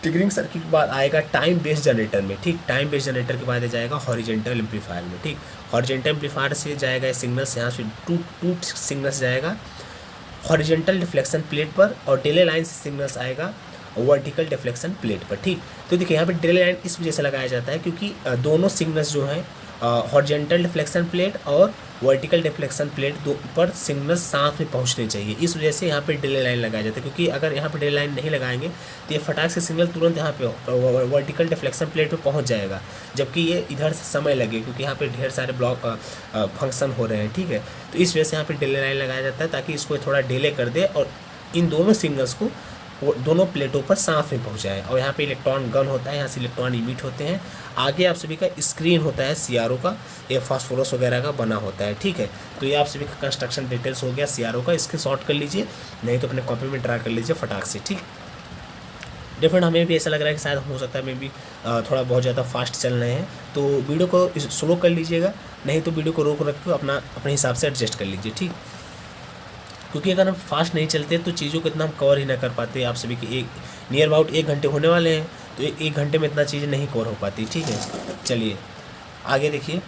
ट्रिगरिंग सर्किट के बाद आएगा टाइम बेस्ड जनरेटर में। ठीक, टाइम बेस्ड जनरेटर के बाद जाएगा हॉरिजेंटल एम्पलीफायर में। ठीक, हॉरिजेंटल एम्पलीफायर से जाएगा सिग्नल्स, यहाँ से टू सिग्नल्स जाएगा हॉरिजेंटल डिफ्लेक्शन प्लेट पर, और डिले लाइन से सिग्नल्स आएगा वर्टिकल डिफ्लेक्शन प्लेट पर। ठीक, तो देखिए यहाँ पे डिले लाइन इस वजह से लगाया जाता है क्योंकि दोनों सिग्नल्स जो हैं हॉरिजेंटल डिफ्लेक्शन प्लेट और वर्टिकल डिफ्लेक्शन प्लेट दो पर सिग्नल्स साथ में पहुंचने चाहिए, इस वजह से यहाँ पे डिले लाइन लगाया जाता है। क्योंकि अगर यहाँ पे डिले लाइन नहीं लगाएंगे तो ये फटाक से सिग्नल तुरंत यहाँ पे वर्टिकल डिफ्लेक्शन प्लेट पे पहुँच जाएगा, जबकि ये इधर से समय लगे क्योंकि यहाँ पे ढेर सारे ब्लॉक फंक्शन हो रहे हैं। ठीक है, तो इस वजह से यहाँ पर डिले लाइन लगाया जाता है ताकि इसको थोड़ा डिले कर दे और इन दोनों सिग्नल्स को दोनों प्लेटों पर साथ में पहुँचाए। और यहाँ पे इलेक्ट्रॉन गन होता है, यहाँ से इलेक्ट्रॉन इमिट होते हैं। आगे आप सभी का स्क्रीन होता है CRO का, ये फास्फोरस वगैरह का बना होता है। ठीक है, तो ये आप सभी का कंस्ट्रक्शन डिटेल्स हो गया CRO का, इसके शॉर्ट कर लीजिए, नहीं तो अपने कॉपी में ड्रा कर लीजिए फटाक से। ठीक, डिफरेंट हमें भी ऐसा लग रहा है कि शायद हो सकता है मैं भी थोड़ा बहुत ज़्यादा फास्ट चल रहे हैं, तो वीडियो को स्लो कर लीजिएगा, नहीं तो वीडियो को रोक रख के अपने हिसाब से एडजस्ट कर लीजिए। ठीक, क्योंकि अगर हम फास्ट नहीं चलते तो चीज़ों को इतना हम कवर ही ना कर पाते। आप सभी के नियर अबाउट 1 घंटे होने वाले हैं, तो 1 घंटे में इतना चीज़ें नहीं कवर हो पाती। ठीक है, चलिए आगे देखिए,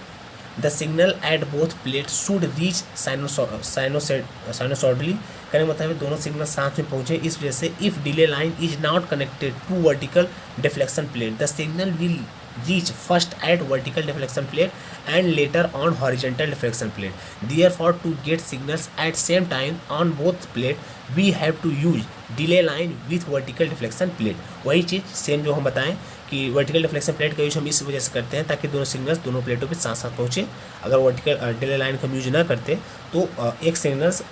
the signal at both plate should reach sinusoidally, कहने मतलब है दोनों सिग्नल साथ में पहुँचे। इस वजह से if delay line is not connected to vertical deflection plate, the signal will reach first at vertical deflection plate and later on horizontal deflection plate. Therefore, to get signals at same time on both plate, we have to use delay line with vertical deflection plate. वही चीज़ same जो हम बताएं कि vertical deflection plate का use हम इस वजह से करते हैं ताकि दोनों सिग्नल्स दोनों प्लेटों पे साथ साथ पहुँचे। अगर वर्टिकल डिले लाइन का यूज ना करते तो एक सिग्नल्स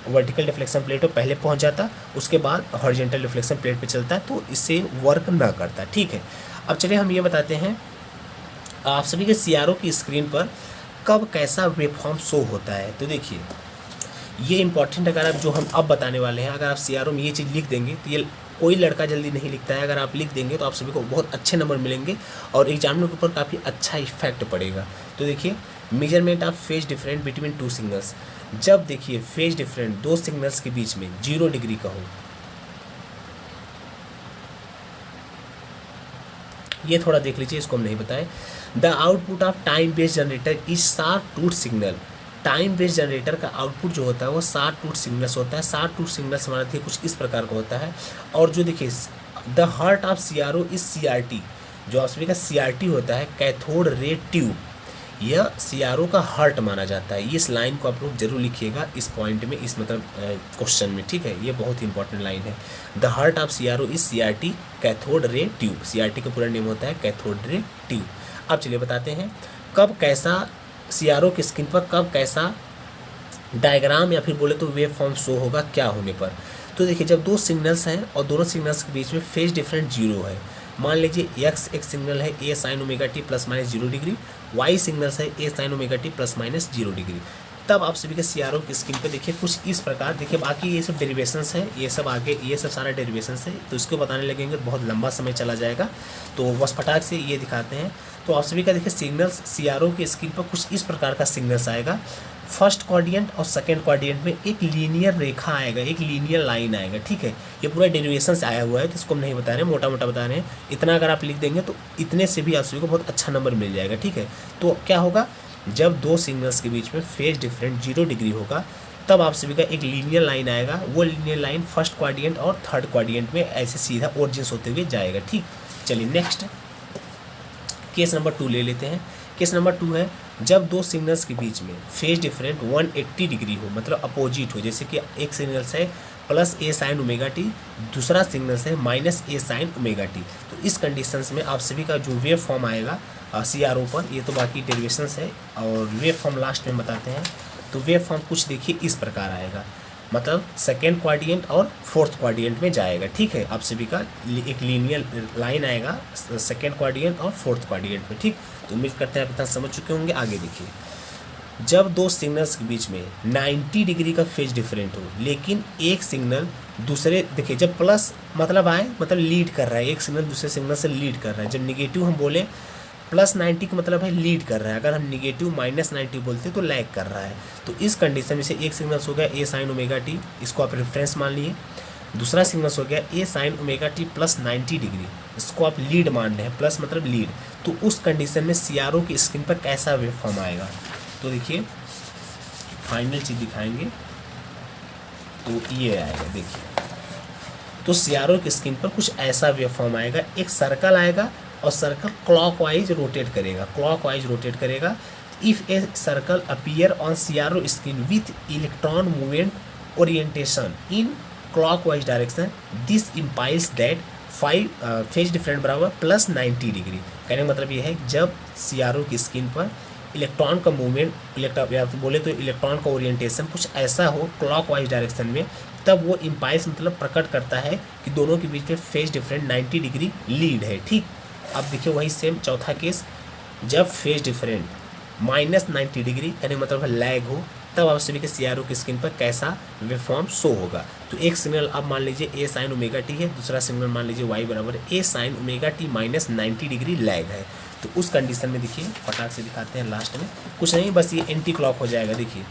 वर्टिकल डिफ्लेक्शन प्लेट पर पहले पहुँच जाता, उसके बाद हॉरिजॉन्टल डिफ्लेक्शन प्लेट पे चलता है, तो इससे वर्क ना करता। ठीक है, अब चलिए हम ये बताते हैं आप सभी के CRO की स्क्रीन पर कब कैसा वेवफॉर्म शो होता है। तो देखिए ये इंपॉर्टेंट, अगर आप जो हम अब बताने वाले हैं, अगर आप CRO में ये चीज़ लिख देंगे तो ये कोई लड़का जल्दी नहीं लिखता है, अगर आप लिख देंगे तो आप सभी को बहुत अच्छे नंबर मिलेंगे और एग्जामिनर के ऊपर काफ़ी अच्छा इफेक्ट पड़ेगा। तो देखिए, measurement of phase different between 2 signals, जब देखिए फेज डिफरेंट 2 सिग्नल्स के बीच में 0 डिग्री का हो, ये थोड़ा देख लीजिए, इसको हम नहीं बताए। The output of time based generator is sharp tooth signal, time based generator का आउटपुट जो होता है वो शार्प टूथ सिग्नल्स होता है। शार्प टूथ सिग्नल्स हमारा देखिए कुछ इस प्रकार का होता है। और जो देखिए the heart of CRO is CRT, जो आप सभी का CRT होता है कैथोड रे ट्यूब, यह CRO का हार्ट माना जाता है। इस लाइन को आप लोग जरूर लिखिएगा इस पॉइंट में, इस मतलब क्वेश्चन में। ठीक है, ये बहुत इंपॉर्टेंट लाइन है। The heart of CRO is CRT cathode ray tube, CRT का पूरा नेम होता है कैथोड रे ट्यूब। अब चलिए बताते हैं कब कैसा CRO की स्क्रीन पर कब कैसा डायग्राम या फिर बोले तो वेव फॉर्म शो होगा क्या होने पर। तो देखिए, जब 2 सिग्नल्स हैं और दोनों सिग्नल्स के बीच में फेज डिफरेंट 0 है, मान लीजिए x एक सिग्नल है A sin omega t plus minus 0 degree, y signals है A sin omega t plus minus 0 degree. तब आप सभी के CRO की स्क्रीन पे देखिए कुछ इस प्रकार देखिए। बाकी ये सब डेरिवेशंस है, ये सब आगे ये सब सारा डेरिवेशंस है, तो इसको बताने लगेंगे तो बहुत लंबा समय चला जाएगा, तो बस फटाक से ये दिखाते हैं। तो आप सभी का देखिए सिग्नल्स CRO की स्क्रीन पर कुछ इस प्रकार का सिग्नल्स आएगा। फर्स्ट क्वाड्रेंट और सेकंड क्वाड्रेंट में एक लीनियर रेखा आएगा, एक लीनियर लाइन आएगा, ठीक है। ये पूरा डेरिवेशन से आया हुआ है, तो इसको हम नहीं बता रहे हैं, मोटा मोटा बता रहे हैं। इतना अगर आप लिख देंगे तो इतने से भी आप सभी को बहुत अच्छा नंबर मिल जाएगा, ठीक है। तो क्या होगा, जब दो सिग्नल्स के बीच में फेज डिफरेंट 0 डिग्री होगा तब आप सभी का एक लीनियर लाइन आएगा। वो लीनियर लाइन फर्स्ट क्वाड्रेंट और थर्ड क्वाड्रेंट में ऐसे सीधा ओरिजिन्स होते हुए जाएगा, ठीक। चलिए नेक्स्ट केस नंबर 2 ले लेते हैं। केस नंबर 2 है जब दो सिग्नल्स के बीच में फेज डिफरेंट 180 डिग्री हो, मतलब अपोजिट हो। जैसे कि एक सिग्नल है प्लस ए साइन ओमेगा टी, दूसरा सिग्नल है माइनस ए साइन ओमेगा टी। तो इस कंडीशंस में आप सभी का जो वेव फॉर्म आएगा CRO पर, ये तो बाकी डेरिवेशंस है और वेव फॉर्म लास्ट में बताते हैं। तो वेव फॉर्म कुछ देखिए इस प्रकार आएगा, मतलब सेकेंड क्वाड्रेंट और फोर्थ क्वाड्रेंट में जाएगा, ठीक है। आप सभी का एक लीनियर लाइन आएगा सेकेंड क्वाड्रेंट और फोर्थ क्वाड्रेंट में, ठीक। तो उम्मीद करते हैं आप इतना समझ चुके होंगे। आगे देखिए, जब दो सिग्नल्स के बीच में 90 डिग्री का फेज डिफरेंट हो, लेकिन एक सिग्नल दूसरे देखिए जब प्लस मतलब आए, मतलब लीड कर रहा है, एक सिग्नल दूसरे सिग्नल से लीड कर रहा है। जब निगेटिव हम बोले प्लस 90 का मतलब है लीड कर रहा है, अगर हम निगेटिव माइनस 90 बोलते तो लैग कर रहा है। तो इस कंडीशन में से एक सिग्नल्स हो गया ए साइन ओमेगा टी, इसको आप रेफरेंस मान लिए। दूसरा सिग्नल्स हो गया a sine omega t plus 90 degree, इसको आप लीड मान रहे हैं, प्लस मतलब लीड। तो उस कंडीशन में CRO की स्क्रीन पर कैसा वेव फॉर्म आएगा, तो देखिए फाइनल चीज़ दिखाएंगे तो ये आएगा। देखिए तो CRO की स्क्रीन पर कुछ ऐसा वेव फॉर्म आएगा, एक सर्कल आएगा और सर्कल क्लॉकवाइज रोटेट करेगा, क्लॉकवाइज रोटेट करेगा। If a circle appear on CRO screen with electron movement orientation in clockwise direction, this implies that phase different बराबर प्लस 90 डिग्री। कहने का मतलब ये है जब CRO की स्क्रीन पर इलेक्ट्रॉन का मूवमेंट या तो बोले तो इलेक्ट्रॉन का ओरिएंटेशन कुछ ऐसा हो क्लॉकवाइज डायरेक्शन में, तब वो इम्पाइल्स मतलब प्रकट करता है कि दोनों के बीच में फेज डिफरेंट 90 डिग्री लीड है, ठीक। अब देखिए वही सेम चौथा केस, जब फेज डिफरेंट माइनस 90 डिग्री यानी मतलब लैग हो, तब आप सभी के CRO की स्क्रीन पर कैसा वेव फॉर्म शो होगा। तो एक सिग्नल आप मान लीजिए ए साइन ओमेगा टी है, दूसरा सिग्नल मान लीजिए वाई बराबर a sine omega t minus 90 degree lag है। तो उस कंडीशन में देखिए फटाक से दिखाते हैं, लास्ट में कुछ नहीं बस ये एंटी क्लॉक हो जाएगा। देखिए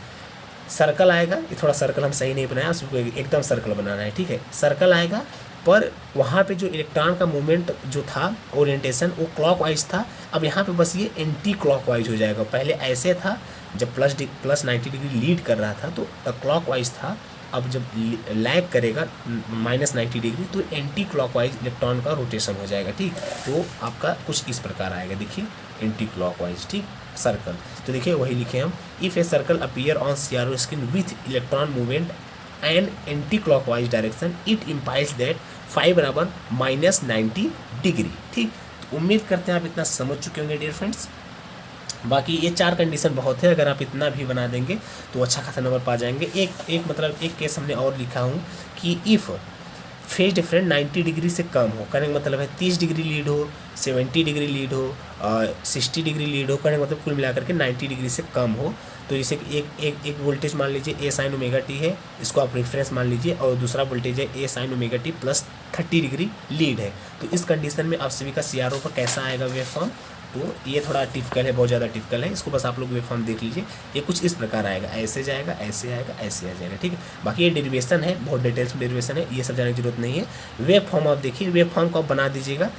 सर्कल आएगा, ये थोड़ा सर्कल हम सही नहीं बनाया, उसको एकदम सर्कल बनाना है, ठीक है। सर्कल आएगा पर वहाँ पे जो इलेक्ट्रॉन का मूवमेंट जो था ओरिएंटेशन वो क्लॉकवाइज था, अब यहाँ पे बस ये एंटी क्लॉकवाइज हो जाएगा। पहले ऐसे था जब प्लस 90 डिग्री लीड कर रहा था तो क्लॉकवाइज था, अब जब लैग करेगा माइनस 90 डिग्री तो एंटी क्लॉकवाइज इलेक्ट्रॉन का रोटेशन हो जाएगा, ठीक। तो आपका कुछ इस प्रकार आएगा, देखिए एंटी क्लॉकवाइज, ठीक, सर्कल। तो देखिए वही लिखे हम, if a circle appear on CRO screen with electron movement and anti clockwise direction, it implies that five बराबर माइनस 90 डिग्री, ठीक। तो उम्मीद करते हैं आप इतना समझ चुके होंगे डियर फ्रेंड्स। बाकी ये 4 कंडीशन बहुत है, अगर आप इतना भी बना देंगे तो अच्छा खासा नंबर पा जाएंगे। एक केस हमने और लिखा हूँ कि इफ़ फेज डिफरेंट 90 डिग्री से कम हो, कहने का मतलब है 30 डिग्री लीड हो, 70 डिग्री लीड हो, 60 डिग्री लीड हो, कहने का मतलब कुल मिलाकर के 90 डिग्री से कम हो। तो जैसे कि एक वोल्टेज मान लीजिए ए साइन ओमेगा टी है, इसको आप रेफरेंस मान लीजिए, और दूसरा वोल्टेज है a sine omega t plus 30 degree lead है। तो इस कंडीशन में आप सभी का CRO पर कैसा आएगा वेव फॉर्म, तो ये थोड़ा टिपिकल है, बहुत ज़्यादा टिपिकल है, इसको बस आप लोग वेव फॉर्म देख लीजिए। ये कुछ इस प्रकार आएगा, ऐसे जाएगा, ऐसे आएगा, ऐसे आ जाएगा, ठीक है। बाकी ये डेरिवेशन है, बहुत डिटेल्स में डेरिवेशन है, ये सब जाने की जरूरत नहीं है। वेव फॉर्म आप देखिए, वेव फॉर्म को आप बना दीजिएगा,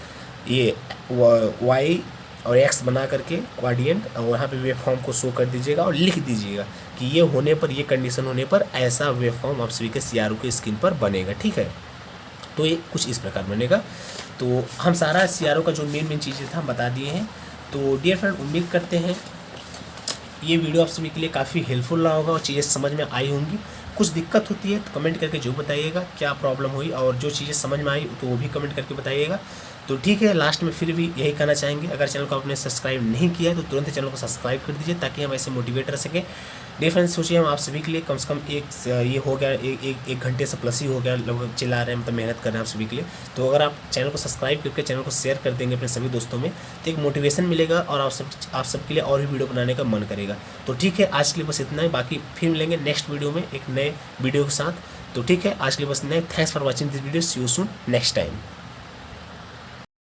ये वाई और एक्स बना करके क्वाड्रेंट, और वहाँ पे वेव फॉर्म को शो कर दीजिएगा और लिख दीजिएगा कि ये होने पर, ये कंडीशन होने पर ऐसा वेव फॉर्म आप सभी के CRO के स्क्रीन पर बनेगा, ठीक है। तो ये कुछ इस प्रकार बनेगा। तो हम सारा CRO का जो मेन चीज़ें था हम बता दिए हैं। तो डियर फ्रेंड उम्मीद करते हैं ये वीडियो आप सभी के लिए काफ़ी हेल्पफुल रहा होगा और चीज़ें समझ में आई होंगी। कुछ दिक्कत होती है तो कमेंट करके जो बताइएगा क्या प्रॉब्लम हुई, और जो चीज़ें समझ में आई तो वो भी कमेंट करके बताइएगा। तो ठीक है, लास्ट में फिर भी यही कहना चाहेंगे, अगर चैनल को आपने सब्सक्राइब नहीं किया है तो तुरंत चैनल को सब्सक्राइब कर दीजिए ताकि हम ऐसे मोटिवेट रह सकें। डियर फ्रेंड्स, सोचिए हम आप सभी के लिए कम से कम ये हो गया एक घंटे से प्लस ही हो गया, लगभग चिल्ला रहे हैं, मतलब मेहनत कर रहे हैं आप सभी के लिए। तो अगर आप चैनल को सब्सक्राइब करके चैनल को शेयर कर देंगे अपने सभी दोस्तों में तो एक मोटिवेशन मिलेगा और आप सबके लिए और भी वीडियो बनाने का मन करेगा। तो ठीक है, आज के लिए बस इतना ही, बाकी फिर मिलेंगे नेक्स्ट वीडियो में एक नए वीडियो के साथ। तो ठीक है, आज के लिए बस इतना ही। Thanks for watching this video, see you soon next time.